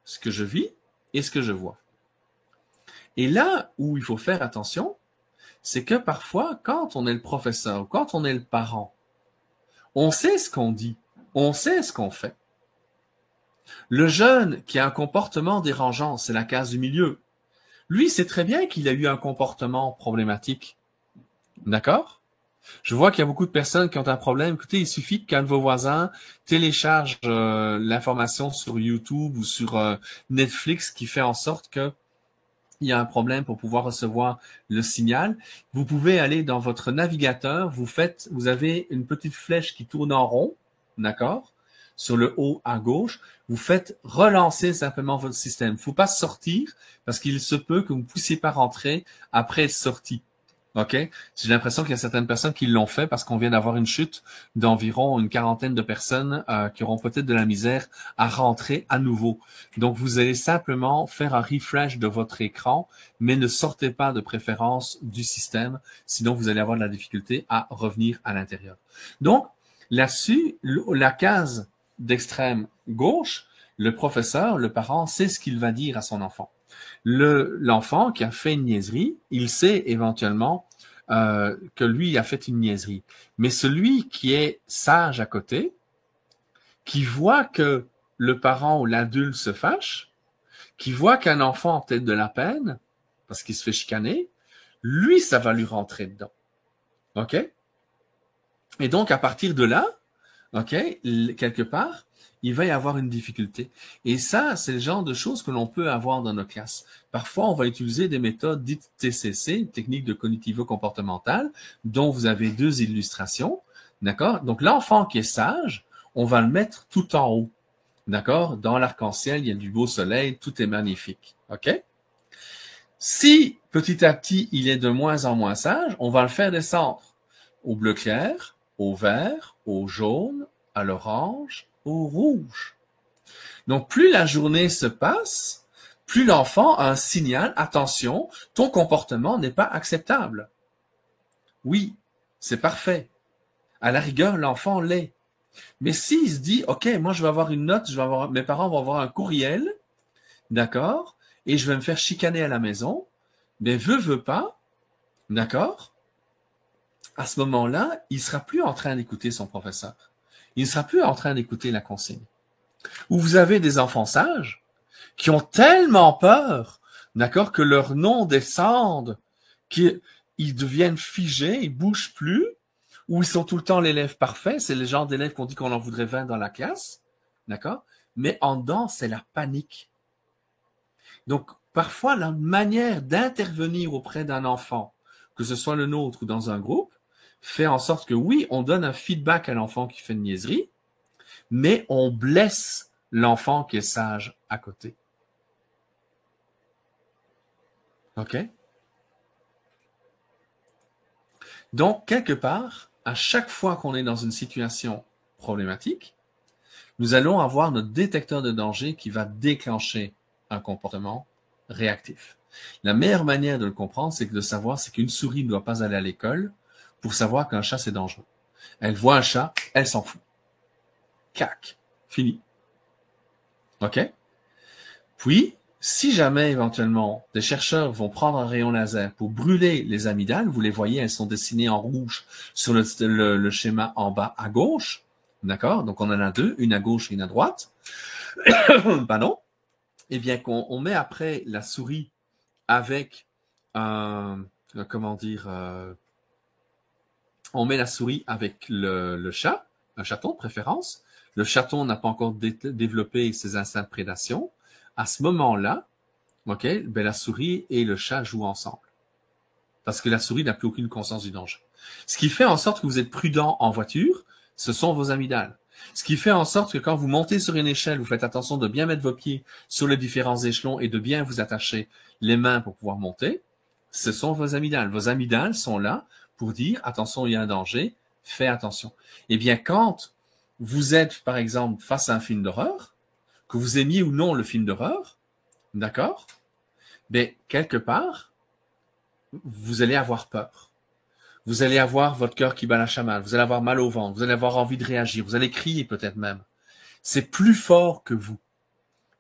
ce que je vis et ce que je vois. Et là où il faut faire attention, c'est que parfois, quand on est le professeur, quand on est le parent, on sait ce qu'on dit, on sait ce qu'on fait. Le jeune qui a un comportement dérangeant, c'est la case du milieu. Lui, c'est très bien qu'il a eu un comportement problématique. D'accord? Je vois qu'il y a beaucoup de personnes qui ont un problème. Écoutez, il suffit qu'un de vos voisins télécharge l'information sur YouTube ou sur Netflix qui fait en sorte que il y a un problème pour pouvoir recevoir le signal. Vous pouvez aller dans votre navigateur, vous avez une petite flèche qui tourne en rond, d'accord? Sur le haut à gauche, vous faites relancer simplement votre système. Il ne faut pas sortir parce qu'il se peut que vous ne puissiez pas rentrer après être sorti. OK? J'ai l'impression qu'il y a certaines personnes qui l'ont fait parce qu'on vient d'avoir une chute d'environ une quarantaine de personnes qui auront peut-être de la misère à rentrer à nouveau. Donc, vous allez simplement faire un refresh de votre écran, mais ne sortez pas de préférence du système, sinon vous allez avoir de la difficulté à revenir à l'intérieur. Donc, là-dessus, la case d'extrême gauche, le professeur, le parent, sait ce qu'il va dire à son enfant. L'enfant qui a fait une niaiserie, il sait éventuellement que lui a fait une niaiserie. Mais celui qui est sage à côté, qui voit que le parent ou l'adulte se fâche, qui voit qu'un enfant a peut-être de la peine parce qu'il se fait chicaner, lui, ça va lui rentrer dedans. OK? Et donc, à partir de là, OK, quelque part, il va y avoir une difficulté. Et ça, c'est le genre de choses que l'on peut avoir dans nos classes. Parfois, on va utiliser des méthodes dites TCC, techniques de cognitivo-comportementale, dont vous avez 2 illustrations. D'accord? Donc, l'enfant qui est sage, on va le mettre tout en haut. D'accord? Dans l'arc-en-ciel, il y a du beau soleil, tout est magnifique. OK? Si, petit à petit, il est de moins en moins sage, on va le faire descendre au bleu clair, au vert, au jaune, à l'orange, au rouge. Donc, plus la journée se passe, plus l'enfant a un signal, attention, ton comportement n'est pas acceptable. Oui, c'est parfait. À la rigueur, l'enfant l'est. Mais s'il se dit, OK, moi je vais avoir une note, mes parents vont avoir un courriel, d'accord, et je vais me faire chicaner à la maison, mais veut pas, d'accord, à ce moment-là, il sera plus en train d'écouter son professeur. Il ne sera plus en train d'écouter la consigne. Ou vous avez des enfants sages qui ont tellement peur, d'accord, que leur nom descende, qu'ils deviennent figés, ils bougent plus, ou ils sont tout le temps l'élève parfait, c'est le genre d'élève qu'on dit qu'on en voudrait 20 dans la classe, d'accord, mais en dedans, c'est la panique. Donc, parfois, la manière d'intervenir auprès d'un enfant, que ce soit le nôtre ou dans un groupe, fait en sorte que oui, on donne un feedback à l'enfant qui fait une niaiserie, mais on blesse l'enfant qui est sage à côté. OK? Donc, quelque part, à chaque fois qu'on est dans une situation problématique, nous allons avoir notre détecteur de danger qui va déclencher un comportement réactif. La meilleure manière de le comprendre, c'est de savoir c'est qu'une souris ne doit pas aller à l'école pour savoir qu'un chat, c'est dangereux. Elle voit un chat, elle s'en fout. Cac, fini. OK? Puis, si jamais éventuellement des chercheurs vont prendre un rayon laser pour brûler les amygdales, vous les voyez, elles sont dessinées en rouge sur le schéma en bas à gauche. D'accord? Donc, on en a 2, une à gauche et une à droite. Pardon. Eh bien, qu'on met après la souris avec on met la souris avec le chat, un chaton de préférence. Le chaton n'a pas encore développé ses instincts de prédation. À ce moment-là, OK, ben la souris et le chat jouent ensemble. parce que la souris n'a plus aucune conscience du danger. Ce qui fait en sorte que vous êtes prudent en voiture, ce sont vos amygdales. Ce qui fait en sorte que quand vous montez sur une échelle, vous faites attention de bien mettre vos pieds sur les différents échelons et de bien vous attacher les mains pour pouvoir monter, ce sont vos amygdales. Vos amygdales sont là pour dire, attention, il y a un danger, fais attention. Eh bien, quand vous êtes, par exemple, face à un film d'horreur, que vous aimiez ou non le film d'horreur, d'accord? Ben, quelque part, vous allez avoir peur. Vous allez avoir votre cœur qui bat la chamade, vous allez avoir mal au ventre, vous allez avoir envie de réagir, vous allez crier peut-être même. C'est plus fort que vous.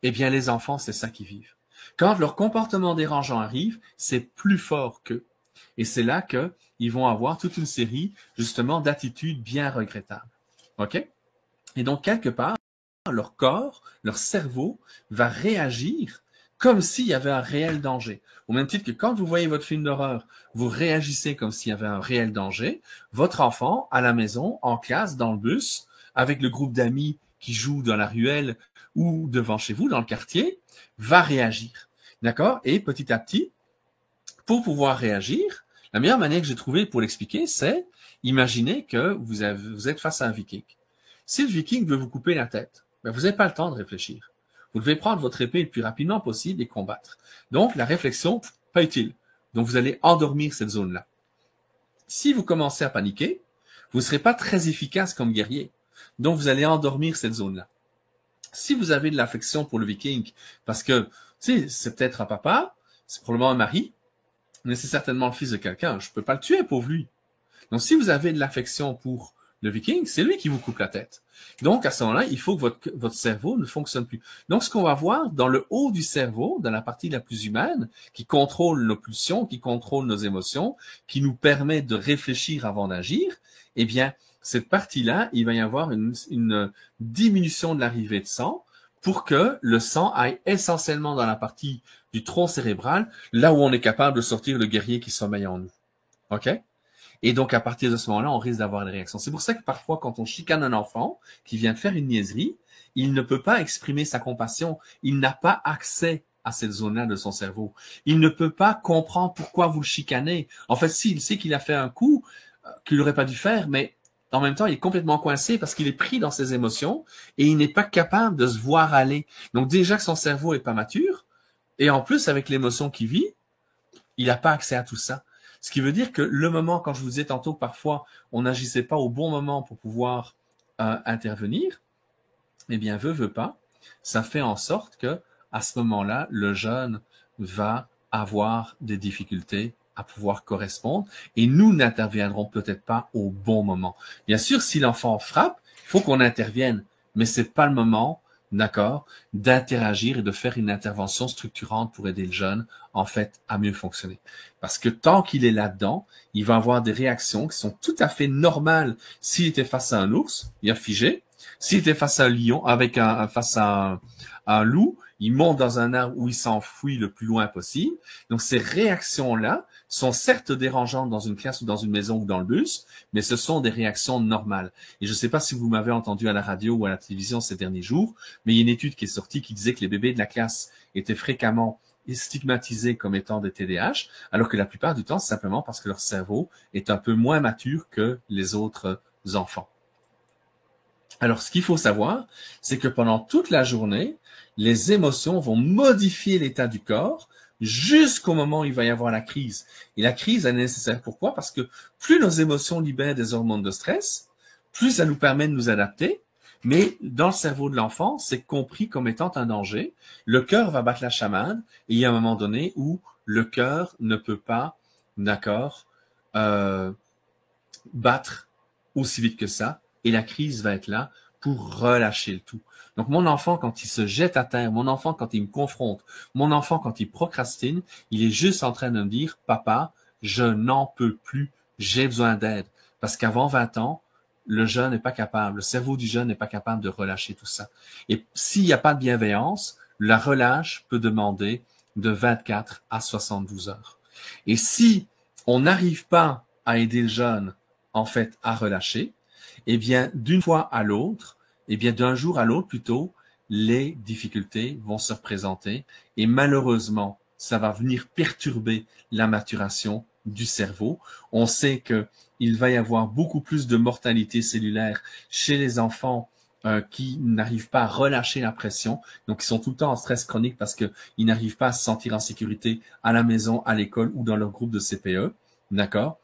Eh bien, les enfants, c'est ça qu'ils vivent. Quand leur comportement dérangeant arrive, c'est plus fort qu'eux. Et c'est là qu'ils vont avoir toute une série, justement, d'attitudes bien regrettables. OK? Et donc, quelque part, leur corps, leur cerveau va réagir comme s'il y avait un réel danger. Au même titre que quand vous voyez votre film d'horreur, vous réagissez comme s'il y avait un réel danger. Votre enfant, à la maison, en classe, dans le bus, avec le groupe d'amis qui jouent dans la ruelle ou devant chez vous, dans le quartier, va réagir. D'accord? Et petit à petit, pour pouvoir réagir, la meilleure manière que j'ai trouvée pour l'expliquer, c'est imaginer que vous êtes face à un viking. Si le viking veut vous couper la tête, ben vous n'avez pas le temps de réfléchir. Vous devez prendre votre épée le plus rapidement possible et combattre. Donc, la réflexion, pas utile. Donc, vous allez endormir cette zone-là. Si vous commencez à paniquer, vous ne serez pas très efficace comme guerrier. Donc, vous allez endormir cette zone-là. Si vous avez de l'affection pour le viking, parce que, tu sais, c'est peut-être un papa, c'est probablement un mari, mais c'est certainement le fils de quelqu'un. Je ne peux pas le tuer, pauvre lui. Donc, si vous avez de l'affection pour le viking, c'est lui qui vous coupe la tête. Donc, à ce moment-là, il faut que votre cerveau ne fonctionne plus. Donc, ce qu'on va voir dans le haut du cerveau, dans la partie la plus humaine, qui contrôle nos pulsions, qui contrôle nos émotions, qui nous permet de réfléchir avant d'agir, eh bien, cette partie-là, il va y avoir une diminution de l'arrivée de sang pour que le sang aille essentiellement dans la partie du tronc cérébral, là où on est capable de sortir le guerrier qui sommeille en nous. OK? Et donc, à partir de ce moment-là, on risque d'avoir une réaction. C'est pour ça que parfois, quand on chicane un enfant qui vient de faire une niaiserie, il ne peut pas exprimer sa compassion. Il n'a pas accès à cette zone-là de son cerveau. Il ne peut pas comprendre pourquoi vous le chicanez. En fait, s'il sait qu'il a fait un coup qu'il n'aurait pas dû faire, mais en même temps, il est complètement coincé parce qu'il est pris dans ses émotions et il n'est pas capable de se voir aller. Donc, déjà que son cerveau est pas mature, et en plus, avec l'émotion qu'il vit, il n'a pas accès à tout ça. Ce qui veut dire que le moment, quand je vous disais tantôt, parfois, on n'agissait pas au bon moment pour pouvoir intervenir, eh bien, veut pas, ça fait en sorte que à ce moment-là, le jeune va avoir des difficultés à pouvoir correspondre et nous n'interviendrons peut-être pas au bon moment. Bien sûr, si l'enfant frappe, il faut qu'on intervienne, mais c'est pas le moment, d'accord, d'interagir et de faire une intervention structurante pour aider le jeune, en fait, à mieux fonctionner. Parce que tant qu'il est là-dedans, il va avoir des réactions qui sont tout à fait normales. S'il était face à un ours, il a figé. S'il était face à un lion, face à un loup, il monte dans un arbre où il s'enfuit le plus loin possible. Donc, ces réactions-là sont certes dérangeantes dans une classe ou dans une maison ou dans le bus, mais ce sont des réactions normales. Et je ne sais pas si vous m'avez entendu à la radio ou à la télévision ces derniers jours, mais il y a une étude qui est sortie qui disait que les bébés de la classe étaient fréquemment stigmatisés comme étant des TDAH, alors que la plupart du temps, c'est simplement parce que leur cerveau est un peu moins mature que les autres enfants. Alors, ce qu'il faut savoir, c'est que pendant toute la journée, les émotions vont modifier l'état du corps jusqu'au moment où il va y avoir la crise. Et la crise est nécessaire. Pourquoi? Parce que plus nos émotions libèrent des hormones de stress, plus ça nous permet de nous adapter. Mais dans le cerveau de l'enfant, c'est compris comme étant un danger. Le cœur va battre la chamade et il y a un moment donné où le cœur ne peut pas, d'accord, battre aussi vite que ça. Et la crise va être là pour relâcher le tout. Donc, mon enfant, quand il se jette à terre, mon enfant, quand il me confronte, mon enfant, quand il procrastine, il est juste en train de me dire, papa, je n'en peux plus, j'ai besoin d'aide. Parce qu'avant 20 ans, le jeune n'est pas capable, le cerveau du jeune n'est pas capable de relâcher tout ça. Et s'il n'y a pas de bienveillance, la relâche peut demander de 24 à 72 heures. Et si on n'arrive pas à aider le jeune, en fait, à relâcher, eh bien, d'une fois à l'autre, eh bien, d'un jour à l'autre plutôt, les difficultés vont se représenter et malheureusement, ça va venir perturber la maturation du cerveau. On sait que il va y avoir beaucoup plus de mortalité cellulaire chez les enfants qui n'arrivent pas à relâcher la pression, donc ils sont tout le temps en stress chronique parce qu'ils n'arrivent pas à se sentir en sécurité à la maison, à l'école ou dans leur groupe de CPE, d'accord?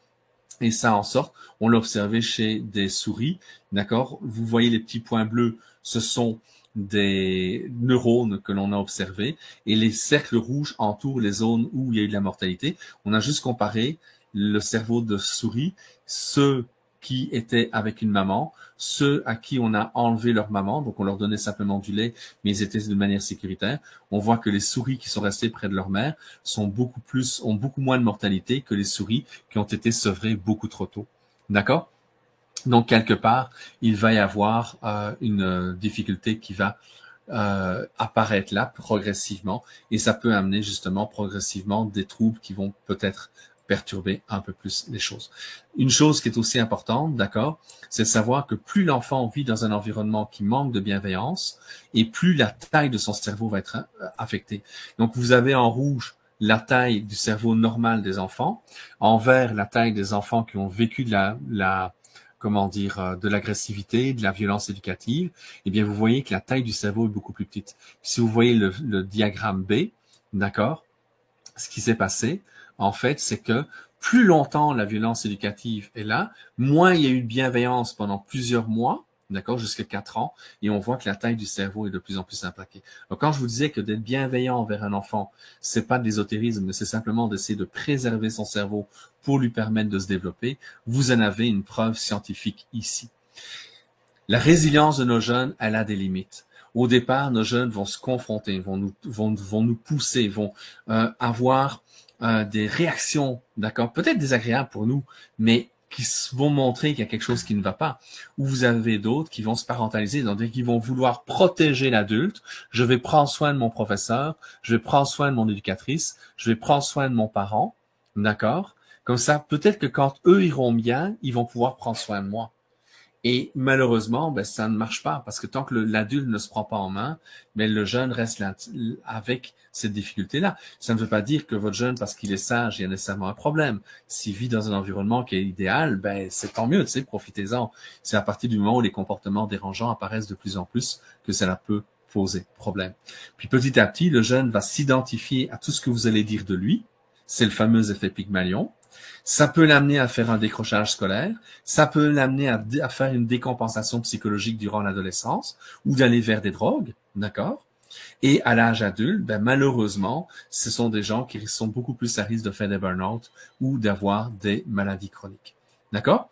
Et ça en sorte, on l'a observé chez des souris, d'accord? Vous voyez les petits points bleus, ce sont des neurones que l'on a observés, et les cercles rouges entourent les zones où il y a eu de la mortalité. On a juste comparé le cerveau de souris, ceux qui étaient avec une maman, ceux à qui on a enlevé leur maman, donc on leur donnait simplement du lait, mais ils étaient de manière sécuritaire. On voit que les souris qui sont restées près de leur mère ont beaucoup moins de mortalité que les souris qui ont été sevrées beaucoup trop tôt. D'accord? Donc, quelque part, il va y avoir une difficulté qui va apparaître là progressivement, et ça peut amener justement progressivement des troubles qui vont peut-être perturber un peu plus les choses. Une chose qui est aussi importante, d'accord, c'est de savoir que plus l'enfant vit dans un environnement qui manque de bienveillance, et plus la taille de son cerveau va être affectée. Donc, vous avez en rouge la taille du cerveau normal des enfants, en vert la taille des enfants qui ont vécu de de l'agressivité, de la violence éducative, eh bien, vous voyez que la taille du cerveau est beaucoup plus petite. Si vous voyez le diagramme B, d'accord, ce qui s'est passé, en fait, c'est que plus longtemps la violence éducative est là, moins il y a eu de bienveillance pendant plusieurs mois, d'accord, jusqu'à 4 ans, et on voit que la taille du cerveau est de plus en plus impactée. Donc, quand je vous disais que d'être bienveillant envers un enfant, c'est pas de l'ésotérisme, mais c'est simplement d'essayer de préserver son cerveau pour lui permettre de se développer, vous en avez une preuve scientifique ici. La résilience de nos jeunes, elle a des limites. Au départ, nos jeunes vont se confronter, vont nous pousser, vont avoir des réactions, d'accord, peut-être désagréables pour nous, mais qui vont montrer qu'il y a quelque chose qui ne va pas. Ou vous avez d'autres qui vont se parentaliser, donc qui vont vouloir protéger l'adulte. Je vais prendre soin de mon professeur, je vais prendre soin de mon éducatrice, je vais prendre soin de mon parent, d'accord? Comme ça, peut-être que quand eux iront bien, ils vont pouvoir prendre soin de moi. Et malheureusement, ben, ça ne marche pas parce que tant que l'adulte ne se prend pas en main, ben, le jeune reste là, avec cette difficulté-là. Ça ne veut pas dire que votre jeune, parce qu'il est sage, il y a nécessairement un problème. S'il vit dans un environnement qui est idéal, ben, c'est tant mieux, tu sais, profitez-en. C'est à partir du moment où les comportements dérangeants apparaissent de plus en plus que cela peut poser problème. Puis petit à petit, le jeune va s'identifier à tout ce que vous allez dire de lui. C'est le fameux effet Pygmalion. Ça peut l'amener à faire un décrochage scolaire, ça peut l'amener à faire une décompensation psychologique durant l'adolescence ou d'aller vers des drogues, d'accord? Et à l'âge adulte, ben, malheureusement, ce sont des gens qui sont beaucoup plus à risque de faire des burn-out ou d'avoir des maladies chroniques. D'accord?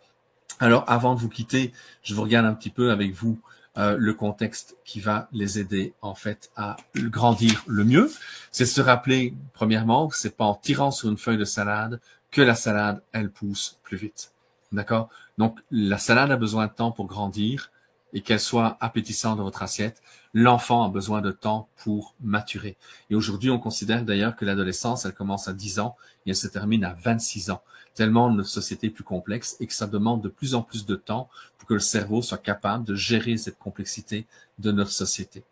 Alors, avant de vous quitter, je vous regarde un petit peu avec vous le contexte qui va les aider en fait à grandir le mieux. C'est se rappeler, premièrement, que c'est pas en tirant sur une feuille de salade que la salade, elle pousse plus vite. D'accord? Donc, la salade a besoin de temps pour grandir et qu'elle soit appétissante dans votre assiette. L'enfant a besoin de temps pour maturer. Et aujourd'hui, on considère d'ailleurs que l'adolescence, elle commence à 10 ans et elle se termine à 26 ans. Tellement notre société est plus complexe et que ça demande de plus en plus de temps pour que le cerveau soit capable de gérer cette complexité de notre société.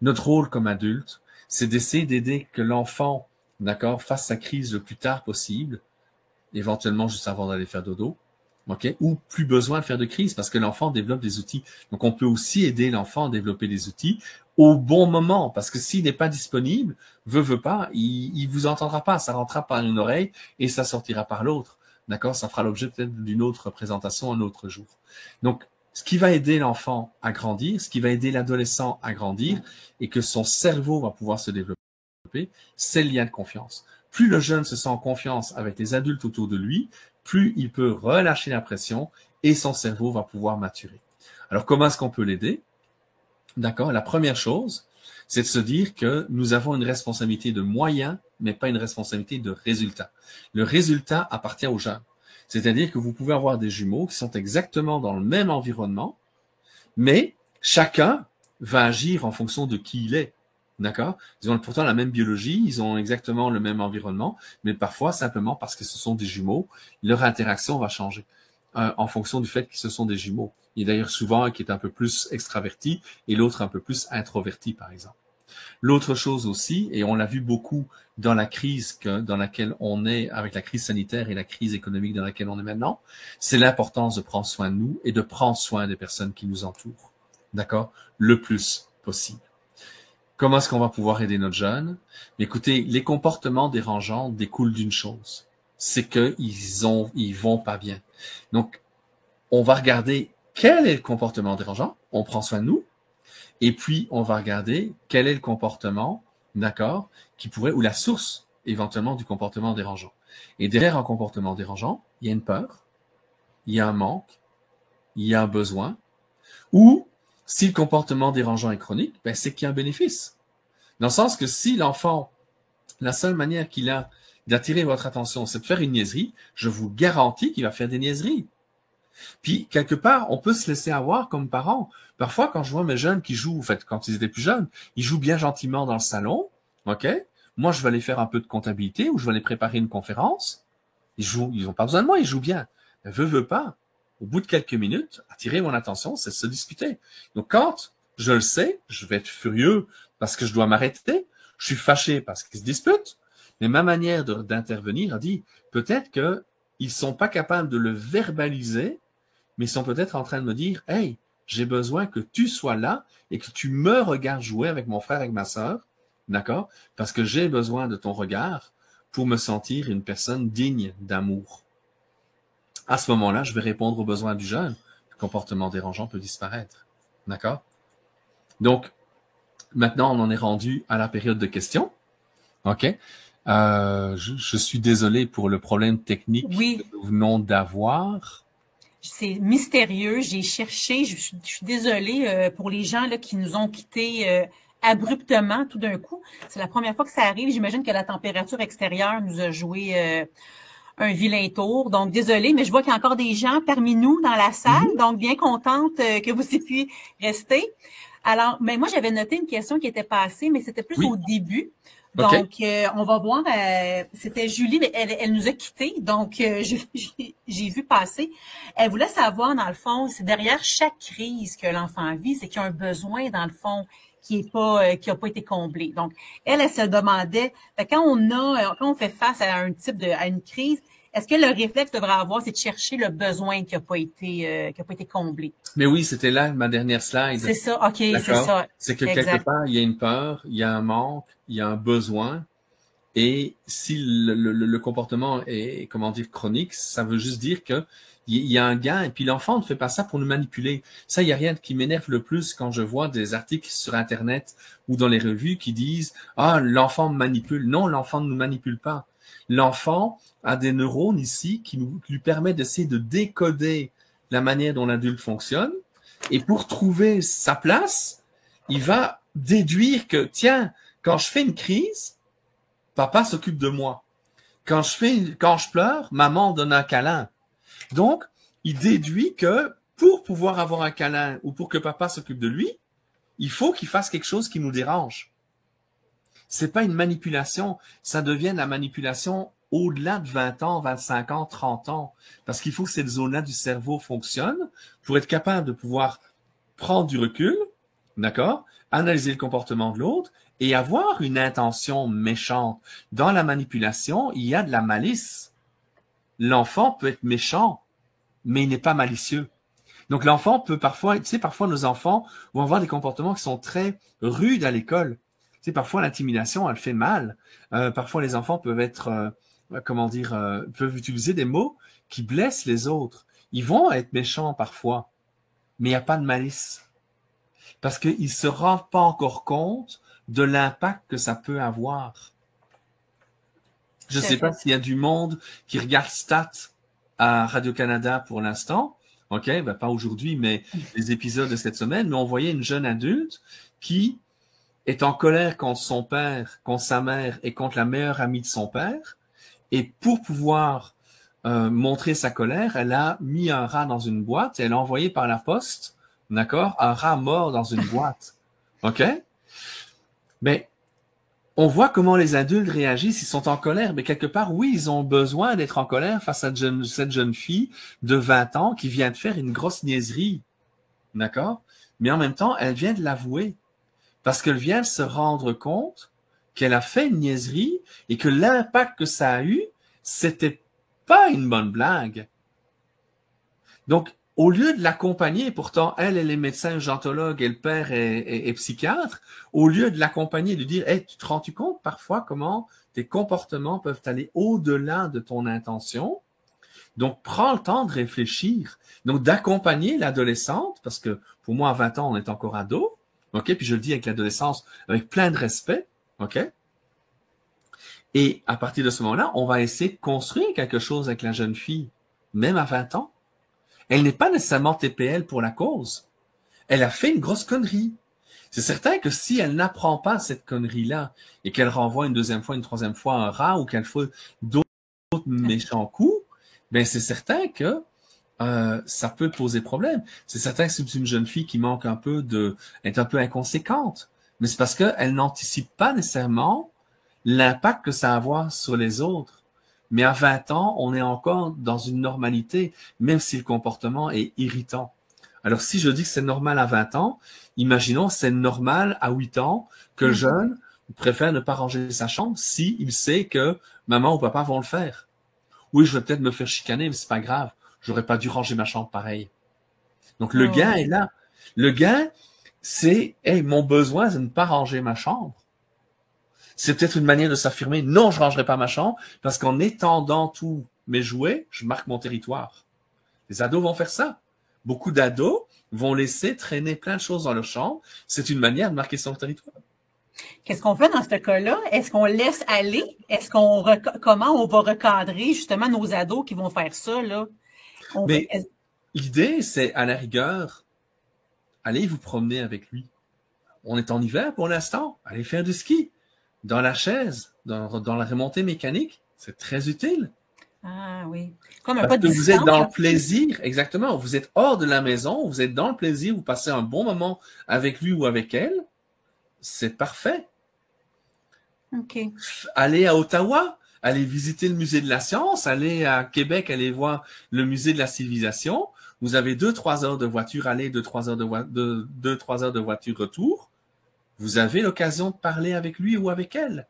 Notre rôle comme adulte, c'est d'essayer d'aider que l'enfant, d'accord, fasse sa crise le plus tard possible, éventuellement juste avant d'aller faire dodo, ok, ou plus besoin de faire de crise parce que l'enfant développe des outils. Donc, on peut aussi aider l'enfant à développer des outils au bon moment parce que s'il n'est pas disponible, veut pas, il vous entendra pas, ça rentrera par une oreille et ça sortira par l'autre. D'accord? Ça fera l'objet peut-être d'une autre présentation un autre jour. Donc, ce qui va aider l'enfant à grandir, ce qui va aider l'adolescent à grandir et que son cerveau va pouvoir se développer, c'est le lien de confiance. Plus le jeune se sent en confiance avec les adultes autour de lui, plus il peut relâcher la pression et son cerveau va pouvoir maturer. Alors, comment est-ce qu'on peut l'aider? D'accord? La première chose, c'est de se dire que nous avons une responsabilité de moyens, mais pas une responsabilité de résultat. Le résultat appartient aux jeunes. C'est-à-dire que vous pouvez avoir des jumeaux qui sont exactement dans le même environnement, mais chacun va agir en fonction de qui il est. D'accord? Ils ont pourtant la même biologie, ils ont exactement le même environnement, mais parfois, simplement parce que ce sont des jumeaux, leur interaction va changer en fonction du fait que ce sont des jumeaux. Il y a d'ailleurs souvent un qui est un peu plus extraverti et l'autre un peu plus introverti, par exemple. L'autre chose aussi, et on l'a vu beaucoup dans la crise dans laquelle on est, avec la crise sanitaire et la crise économique dans laquelle on est maintenant, c'est l'importance de prendre soin de nous et de prendre soin des personnes qui nous entourent. D'accord? Le plus possible. Comment est-ce qu'on va pouvoir aider notre jeune? Écoutez, les comportements dérangeants découlent d'une chose. C'est ils vont pas bien. Donc, on va regarder quel est le comportement dérangeant. On prend soin de nous. Et puis, on va regarder quel est le comportement, d'accord, ou la source, éventuellement, du comportement dérangeant. Et derrière un comportement dérangeant, il y a une peur, il y a un manque, il y a un besoin, ou, si le comportement dérangeant est chronique, c'est qu'il y a un bénéfice. Dans le sens que si l'enfant, la seule manière qu'il a d'attirer votre attention, c'est de faire une niaiserie, je vous garantis qu'il va faire des niaiseries. Puis, quelque part, on peut se laisser avoir comme parents. Parfois, quand je vois mes jeunes qui jouent, quand ils étaient plus jeunes, ils jouent bien gentiment dans le salon, OK? Moi, je vais aller faire un peu de comptabilité ou je vais aller préparer une conférence. Ils n'ont pas besoin de moi, ils jouent bien. Mais veux pas. Au bout de quelques minutes, attirer mon attention, c'est se disputer. Donc, quand je le sais, je vais être furieux parce que je dois m'arrêter. Je suis fâché parce qu'ils se disputent. Mais ma manière d'intervenir a dit, peut-être qu'ils sont pas capables de le verbaliser, mais ils sont peut-être en train de me dire, hey, j'ai besoin que tu sois là et que tu me regardes jouer avec mon frère, avec ma sœur, d'accord? Parce que j'ai besoin de ton regard pour me sentir une personne digne d'amour. À ce moment-là, je vais répondre aux besoins du jeune. Le comportement dérangeant peut disparaître, d'accord? Donc, maintenant, on en est rendu à la période de questions, OK? Je suis désolé pour le problème technique que nous venons d'avoir. C'est mystérieux. J'ai cherché. Je suis désolée pour les gens là qui nous ont quittés abruptement tout d'un coup. C'est la première fois que ça arrive. J'imagine que la température extérieure nous a joué un vilain tour. Donc, désolée, mais je vois qu'il y a encore des gens parmi nous dans la salle. Donc, bien contente que vous ayez pu rester. Alors, mais moi, j'avais noté une question qui était passée, mais c'était plus au début. Donc, on va voir. C'était Julie, mais elle nous a quittés. Donc, j'ai vu passer. Elle voulait savoir, dans le fond, c'est derrière chaque crise que l'enfant vit, c'est qu'il y a un besoin, dans le fond, qui a pas été comblé. Donc, elle se demandait, quand on fait face à à une crise, est-ce que le réflexe devrait avoir, c'est de chercher le besoin qui a pas été comblé? Mais oui, c'était là ma dernière slide. C'est ça, OK, c'est ça. C'est que quelque part, il y a une peur, il y a un manque, il y a un besoin. Et si le comportement est, chronique, ça veut juste dire que il y a un gain. Et puis l'enfant ne fait pas ça pour nous manipuler. Ça, il y a rien qui m'énerve le plus quand je vois des articles sur Internet ou dans les revues qui disent « Ah, l'enfant me manipule ». Non, l'enfant ne nous manipule pas. L'enfant a des neurones ici qui lui permettent d'essayer de décoder la manière dont l'adulte fonctionne. Et pour trouver sa place, il va déduire que, tiens, quand je fais une crise, papa s'occupe de moi. Quand je pleure, maman donne un câlin. Donc, il déduit que pour pouvoir avoir un câlin ou pour que papa s'occupe de lui, il faut qu'il fasse quelque chose qui nous dérange. C'est pas une manipulation, ça devient la manipulation au-delà de 20 ans, 25 ans, 30 ans. Parce qu'il faut que cette zone-là du cerveau fonctionne pour être capable de pouvoir prendre du recul, d'accord, analyser le comportement de l'autre et avoir une intention méchante. Dans la manipulation, il y a de la malice. L'enfant peut être méchant, mais il n'est pas malicieux. Donc l'enfant peut parfois, parfois nos enfants vont avoir des comportements qui sont très rudes à l'école. Parfois l'intimidation, elle fait mal. Parfois les enfants peuvent être, peuvent utiliser des mots qui blessent les autres. Ils vont être méchants parfois, mais il n'y a pas de malice. Parce qu'ils ne se rendent pas encore compte de l'impact que ça peut avoir. Je ne sais pas s'il y a du monde qui regarde Stats à Radio-Canada pour l'instant. OK, pas aujourd'hui, mais les épisodes de cette semaine. Mais on voyait une jeune adulte qui est en colère contre son père, contre sa mère et contre la meilleure amie de son père. Et pour pouvoir montrer sa colère, elle a mis un rat dans une boîte et elle a envoyé par la poste, d'accord, un rat mort dans une boîte. OK? Mais on voit comment les adultes réagissent, ils sont en colère, mais quelque part, oui, ils ont besoin d'être en colère face à cette jeune fille de 20 ans qui vient de faire une grosse niaiserie. D'accord? Mais en même temps, elle vient de l'avouer. parce qu'elle vient de se rendre compte qu'elle a fait une niaiserie et que l'impact que ça a eu, c'était pas une bonne blague. Donc, au lieu de l'accompagner, pourtant, elle est médecin urgentologue et le père est psychiatre, au lieu de l'accompagner, de dire, hey, tu te rends-tu compte parfois comment tes comportements peuvent aller au-delà de ton intention? Donc, prends le temps de réfléchir. Donc, d'accompagner l'adolescente, parce que pour moi, à 20 ans, on est encore ado, OK? Puis je le dis avec l'adolescence, avec plein de respect, OK? Et à partir de ce moment-là, on va essayer de construire quelque chose avec la jeune fille, même à 20 ans. Elle n'est pas nécessairement TPL pour la cause. Elle a fait une grosse connerie. C'est certain que si elle n'apprend pas cette connerie-là et qu'elle renvoie une deuxième fois, une troisième fois un rat ou qu'elle fait d'autres méchants coups, ben c'est certain que ça peut poser problème. C'est certain que c'est une jeune fille qui manque un peu est un peu inconséquente. Mais c'est parce qu'elle n'anticipe pas nécessairement l'impact que ça va avoir sur les autres. Mais à 20 ans, on est encore dans une normalité, même si le comportement est irritant. Alors, si je dis que c'est normal à 20 ans, imaginons c'est normal à 8 ans que le jeune préfère ne pas ranger sa chambre si il sait que maman ou papa vont le faire. Oui, je vais peut-être me faire chicaner, mais c'est pas grave. J'aurais pas dû ranger ma chambre pareil. Donc, le gain est là. Le gain, c'est, hey, mon besoin, c'est de ne pas ranger ma chambre. C'est peut-être une manière de s'affirmer, non, je rangerai pas ma chambre, parce qu'en étendant tous mes jouets, je marque mon territoire. Les ados vont faire ça. Beaucoup d'ados vont laisser traîner plein de choses dans leur chambre. C'est une manière de marquer son territoire. Qu'est-ce qu'on fait dans ce cas-là? Est-ce qu'on laisse aller? Comment on va recadrer justement nos ados qui vont faire ça, là? Mais l'idée, c'est à la rigueur, allez vous promener avec lui. On est en hiver pour l'instant. Allez faire du ski. Dans la chaise, dans la remontée mécanique, c'est très utile. Ah oui. Comme un Parce pas de que vous êtes dans le distance. plaisir, exactement. Vous êtes hors de la maison, vous êtes dans le plaisir, vous passez un bon moment avec lui ou avec elle. C'est parfait. OK. Allez à Ottawa, allez visiter le musée de la science, allez à Québec, allez voir le musée de la civilisation. Vous avez 2-3 heures de voiture aller, 2-3 heures de voiture retour. Vous avez l'occasion de parler avec lui ou avec elle.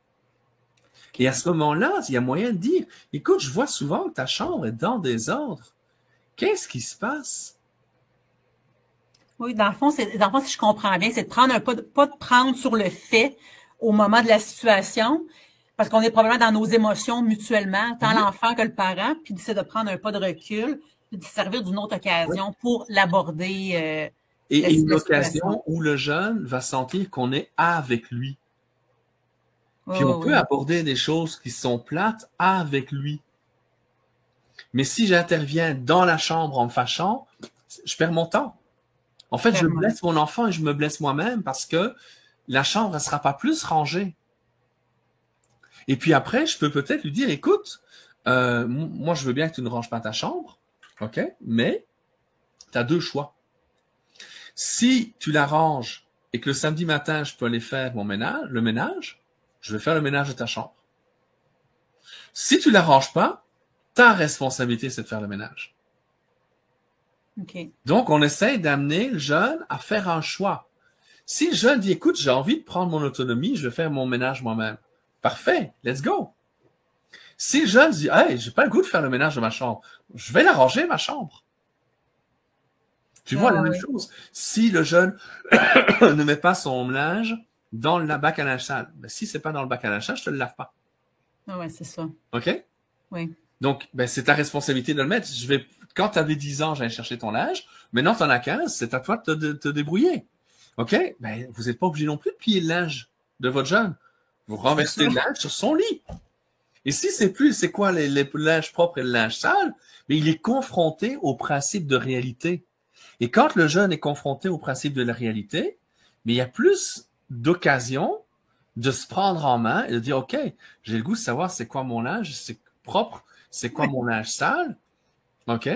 Et à ce moment-là, il y a moyen de dire, écoute, je vois souvent que ta chambre est dans des ordres. Qu'est-ce qui se passe? Oui, dans le fond, si je comprends bien, c'est de prendre pas de prendre sur le fait au moment de la situation, parce qu'on est probablement dans nos émotions mutuellement, tant l'enfant que le parent, puis c'est de prendre un pas de recul, puis de se servir d'une autre occasion pour l'aborder. Et une occasion où le jeune va sentir qu'on est avec lui. Puis on peut aborder des choses qui sont plates avec lui. Mais si j'interviens dans la chambre en me fâchant, je perds mon temps. En fait, je blesse mon enfant et je me blesse moi-même parce que la chambre ne sera pas plus rangée. Et puis après, je peux peut-être lui dire, écoute, moi je veux bien que tu ne ranges pas ta chambre, ok, mais tu as 2 choix. Si tu la ranges et que le samedi matin, je peux aller faire le ménage, je vais faire le ménage de ta chambre. Si tu la ranges pas, ta responsabilité, c'est de faire le ménage. Okay. Donc, on essaie d'amener le jeune à faire un choix. Si le jeune dit, écoute, j'ai envie de prendre mon autonomie, je vais faire mon ménage moi-même. Parfait, let's go. Si le jeune dit, hey, j'ai pas le goût de faire le ménage de ma chambre, je vais la ranger, ma chambre. Tu vois la même chose. Si le jeune ne met pas son linge dans le bac à linge sale, ben, si c'est pas dans le bac à linge sale, je te le lave pas. Ah ouais, c'est ça. OK? Oui. Donc, ben, c'est ta responsabilité de le mettre. Quand tu avais 10 ans, j'allais chercher ton linge. Maintenant, tu en as 15, c'est à toi de te débrouiller. OK? Ben, vous n'êtes pas obligé non plus de plier le linge de votre jeune. Vous renversez le linge sur son lit. Et si c'est quoi les linges propres et le linge sale, mais il est confronté au principe de réalité. Et quand le jeune est confronté au principe de la réalité, mais il y a plus d'occasions de se prendre en main et de dire, OK, j'ai le goût de savoir c'est quoi mon linge, c'est propre, c'est quoi mon linge sale. OK?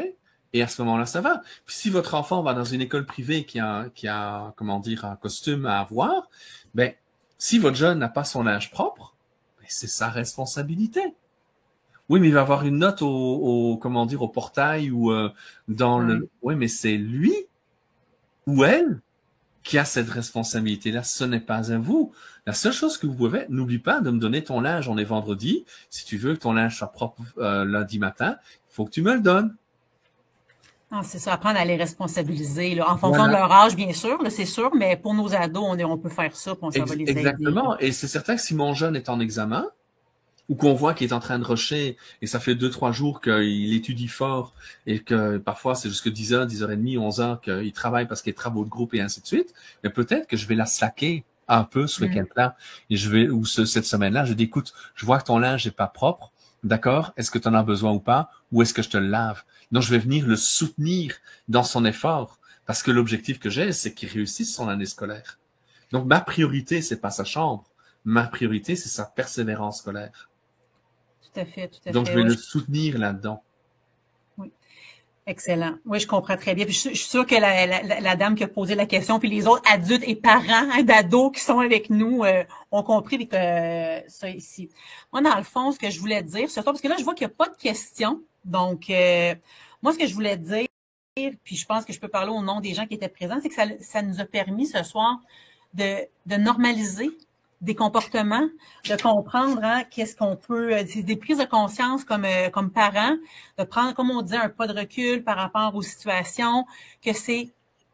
Et à ce moment-là, ça va. Puis si votre enfant va dans une école privée qui a, comment dire, un costume à avoir, ben, si votre jeune n'a pas son linge propre, ben, c'est sa responsabilité. Oui, mais il va avoir une note comment dire, au portail ou dans le... Oui, mais c'est lui ou elle qui a cette responsabilité-là. Ce n'est pas à vous. La seule chose que vous pouvez, n'oublie pas de me donner ton linge. On est vendredi. Si tu veux que ton linge soit propre lundi matin, il faut que tu me le donnes. Ah, c'est ça, apprendre à les responsabiliser, là, en fonction de leur âge, bien sûr, là, c'est sûr, mais pour nos ados, on peut faire ça, puis ça va les aider. Exactement. Et c'est certain que si mon jeune est en examen, ou qu'on voit qu'il est en train de rusher, et ça fait 2-3 jours qu'il étudie fort, et que parfois c'est jusque 10h, 10h30, 11h qu'il travaille parce qu'il y a des travaux de groupe et ainsi de suite, mais peut-être que je vais la slacker un peu ce week-end-là, et cette semaine-là, je dis, écoute, je vois que ton linge n'est pas propre, d'accord, est-ce que tu en as besoin ou pas, ou est-ce que je te le lave? Donc je vais venir le soutenir dans son effort, parce que l'objectif que j'ai, c'est qu'il réussisse son année scolaire. Donc ma priorité, c'est pas sa chambre, ma priorité, c'est sa persévérance scolaire. Tout à fait, tout à fait. Donc, je vais le soutenir là-dedans. Oui. Excellent. Oui, je comprends très bien. Puis je suis sûre que la dame qui a posé la question, puis les autres adultes et parents d'ados qui sont avec nous ont compris ça ici. Moi, dans le fond, ce que je voulais dire, surtout parce que là, je vois qu'il n'y a pas de questions. Donc, moi, ce que je voulais dire, puis je pense que je peux parler au nom des gens qui étaient présents, c'est que ça nous a permis ce soir de normaliser des comportements, de comprendre qu'est-ce qu'on peut, des prises de conscience comme parents, de prendre, comme on dit, un pas de recul par rapport aux situations, que c'est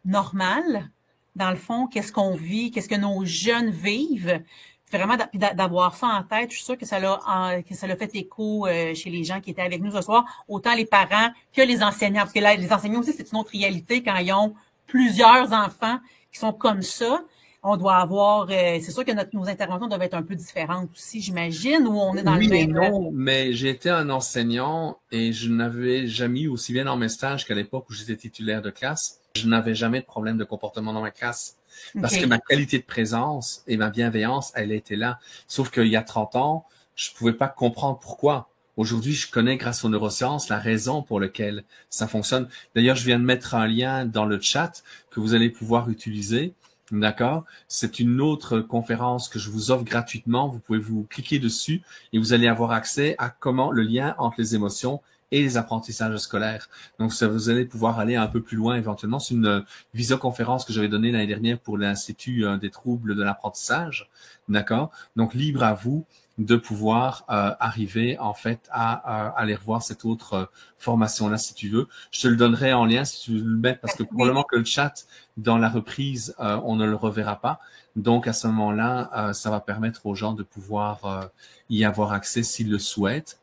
normal, dans le fond, qu'est-ce qu'on vit, qu'est-ce que nos jeunes vivent, vraiment d'avoir ça en tête. Je suis sûre que ça l'a fait écho chez les gens qui étaient avec nous ce soir, autant les parents que les enseignants, parce que là, les enseignants aussi, c'est une autre réalité quand ils ont plusieurs enfants qui sont comme ça. On doit avoir, c'est sûr que nos interventions doivent être un peu différentes aussi, j'imagine, ou on est dans le même... Oui et non, mais j'ai été un enseignant et je n'avais jamais eu, aussi bien dans mes stages qu'à l'époque où j'étais titulaire de classe, je n'avais jamais de problème de comportement dans ma classe. Parce que ma qualité de présence et ma bienveillance, elle était là. Sauf qu'il y a 30 ans, je pouvais pas comprendre pourquoi. Aujourd'hui, je connais grâce aux neurosciences la raison pour laquelle ça fonctionne. D'ailleurs, je viens de mettre un lien dans le chat que vous allez pouvoir utiliser. D'accord? C'est une autre conférence que je vous offre gratuitement. Vous pouvez vous cliquer dessus et vous allez avoir accès à comment le lien entre les émotions et les apprentissages scolaires. Donc, ça, vous allez pouvoir aller un peu plus loin éventuellement. C'est une visioconférence que j'avais donnée l'année dernière pour l'Institut des troubles de l'apprentissage. D'accord? Donc, libre à vous de pouvoir arriver en fait à aller revoir cette autre formation-là si tu veux. Je te le donnerai en lien si tu veux le mettre parce que probablement que le chat dans la reprise, on ne le reverra pas. Donc à ce moment-là, ça va permettre aux gens de pouvoir y avoir accès s'ils le souhaitent.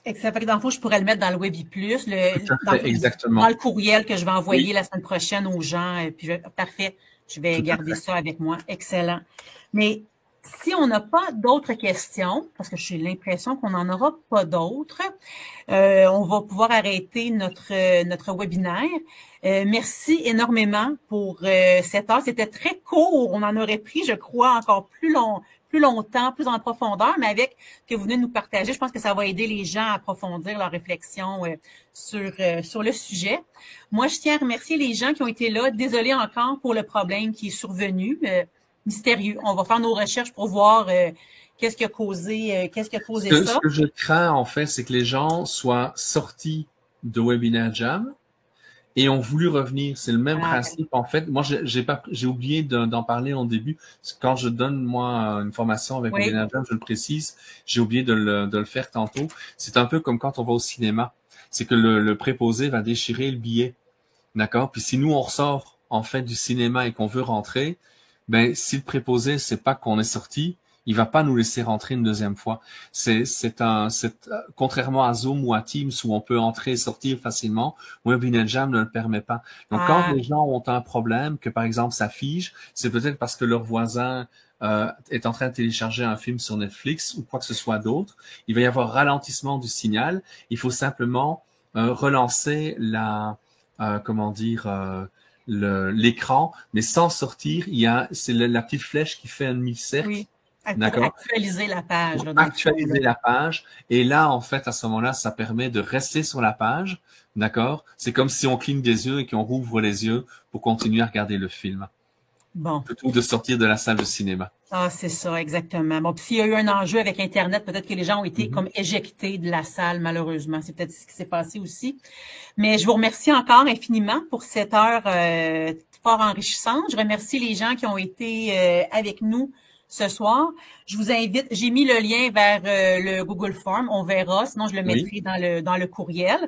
Exactement. Dans le fond, je pourrais le mettre dans le WebiPlus, exactement. Dans le courriel que je vais envoyer la semaine prochaine aux gens. Puis parfait, je vais garder ça avec moi. Excellent. Mais si on n'a pas d'autres questions, parce que j'ai l'impression qu'on n'en aura pas d'autres, on va pouvoir arrêter notre webinaire. Merci énormément pour cette heure. C'était très court. On en aurait pris, je crois, encore plus longtemps, plus en profondeur, mais avec que vous venez de nous partager, je pense que ça va aider les gens à approfondir leur réflexion sur le sujet. Moi, je tiens à remercier les gens qui ont été là. Désolée encore pour le problème qui est survenu. Mystérieux. On va faire nos recherches pour voir qu'est-ce qui a causé ça. Ce que je crains, en fait, c'est que les gens soient sortis de Webinar Jam et ont voulu revenir. C'est le même principe. En fait, moi, j'ai oublié d'en parler en début. Quand je donne, moi, une formation avec Webinar Jam, je le précise, j'ai oublié de le faire tantôt. C'est un peu comme quand on va au cinéma. C'est que le préposé va déchirer le billet. D'accord? Puis si nous, on ressort, en fait, du cinéma et qu'on veut rentrer, ben, si le préposé sait pas qu'on est sorti, il va pas nous laisser rentrer une deuxième fois. Contrairement à Zoom ou à Teams où on peut entrer et sortir facilement, Webinar Jam ne le permet pas. Donc, quand les gens ont un problème, que par exemple ça fige, c'est peut-être parce que leur voisin est en train de télécharger un film sur Netflix ou quoi que ce soit d'autre. Il va y avoir ralentissement du signal. Il faut simplement relancer l'écran, mais sans sortir, c'est la petite flèche qui fait un demi-cercle. Oui. D'accord. Actualiser la page. Actualiser la page. Et là, en fait, à ce moment-là, ça permet de rester sur la page. D'accord? C'est comme si on cligne des yeux et qu'on rouvre les yeux pour continuer à regarder le film. Bon. Plutôt de sortir de la salle de cinéma. Ah, c'est ça, exactement. Bon, puis s'il y a eu un enjeu avec Internet, peut-être que les gens ont été Mhm. comme éjectés de la salle, malheureusement. C'est peut-être ce qui s'est passé aussi. Mais je vous remercie encore infiniment pour cette heure fort enrichissante. Je remercie les gens qui ont été avec nous ce soir. Je vous invite, j'ai mis le lien vers le Google Form, on verra, sinon je le Oui. mettrai dans le courriel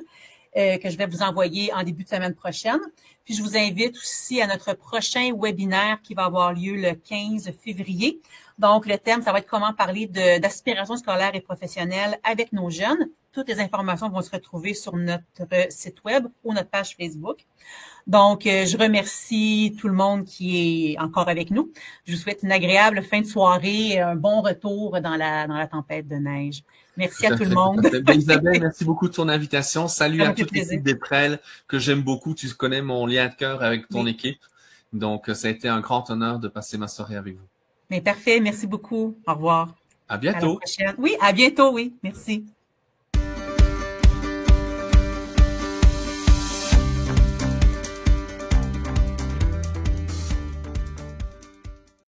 que je vais vous envoyer en début de semaine prochaine. Puis je vous invite aussi à notre prochain webinaire qui va avoir lieu le 15 février. Donc, le thème, ça va être comment parler d'aspiration scolaire et professionnelle avec nos jeunes. Toutes les informations vont se retrouver sur notre site web ou notre page Facebook. Donc, je remercie tout le monde qui est encore avec nous. Je vous souhaite une agréable fin de soirée, un bon retour dans la tempête de neige. Merci à tout le Tout à monde. fait. Ben, Isabelle, merci beaucoup de ton invitation. Salut Ça à m'a fait toute plaisir. l'équipe des Prêles que j'aime beaucoup. Tu connais mon lien de cœur avec ton Oui. équipe. Donc, ça a été un grand honneur de passer ma soirée avec vous. Mais parfait. Merci beaucoup. Au revoir. À À la bientôt. prochaine. Oui, à bientôt. Oui. Merci.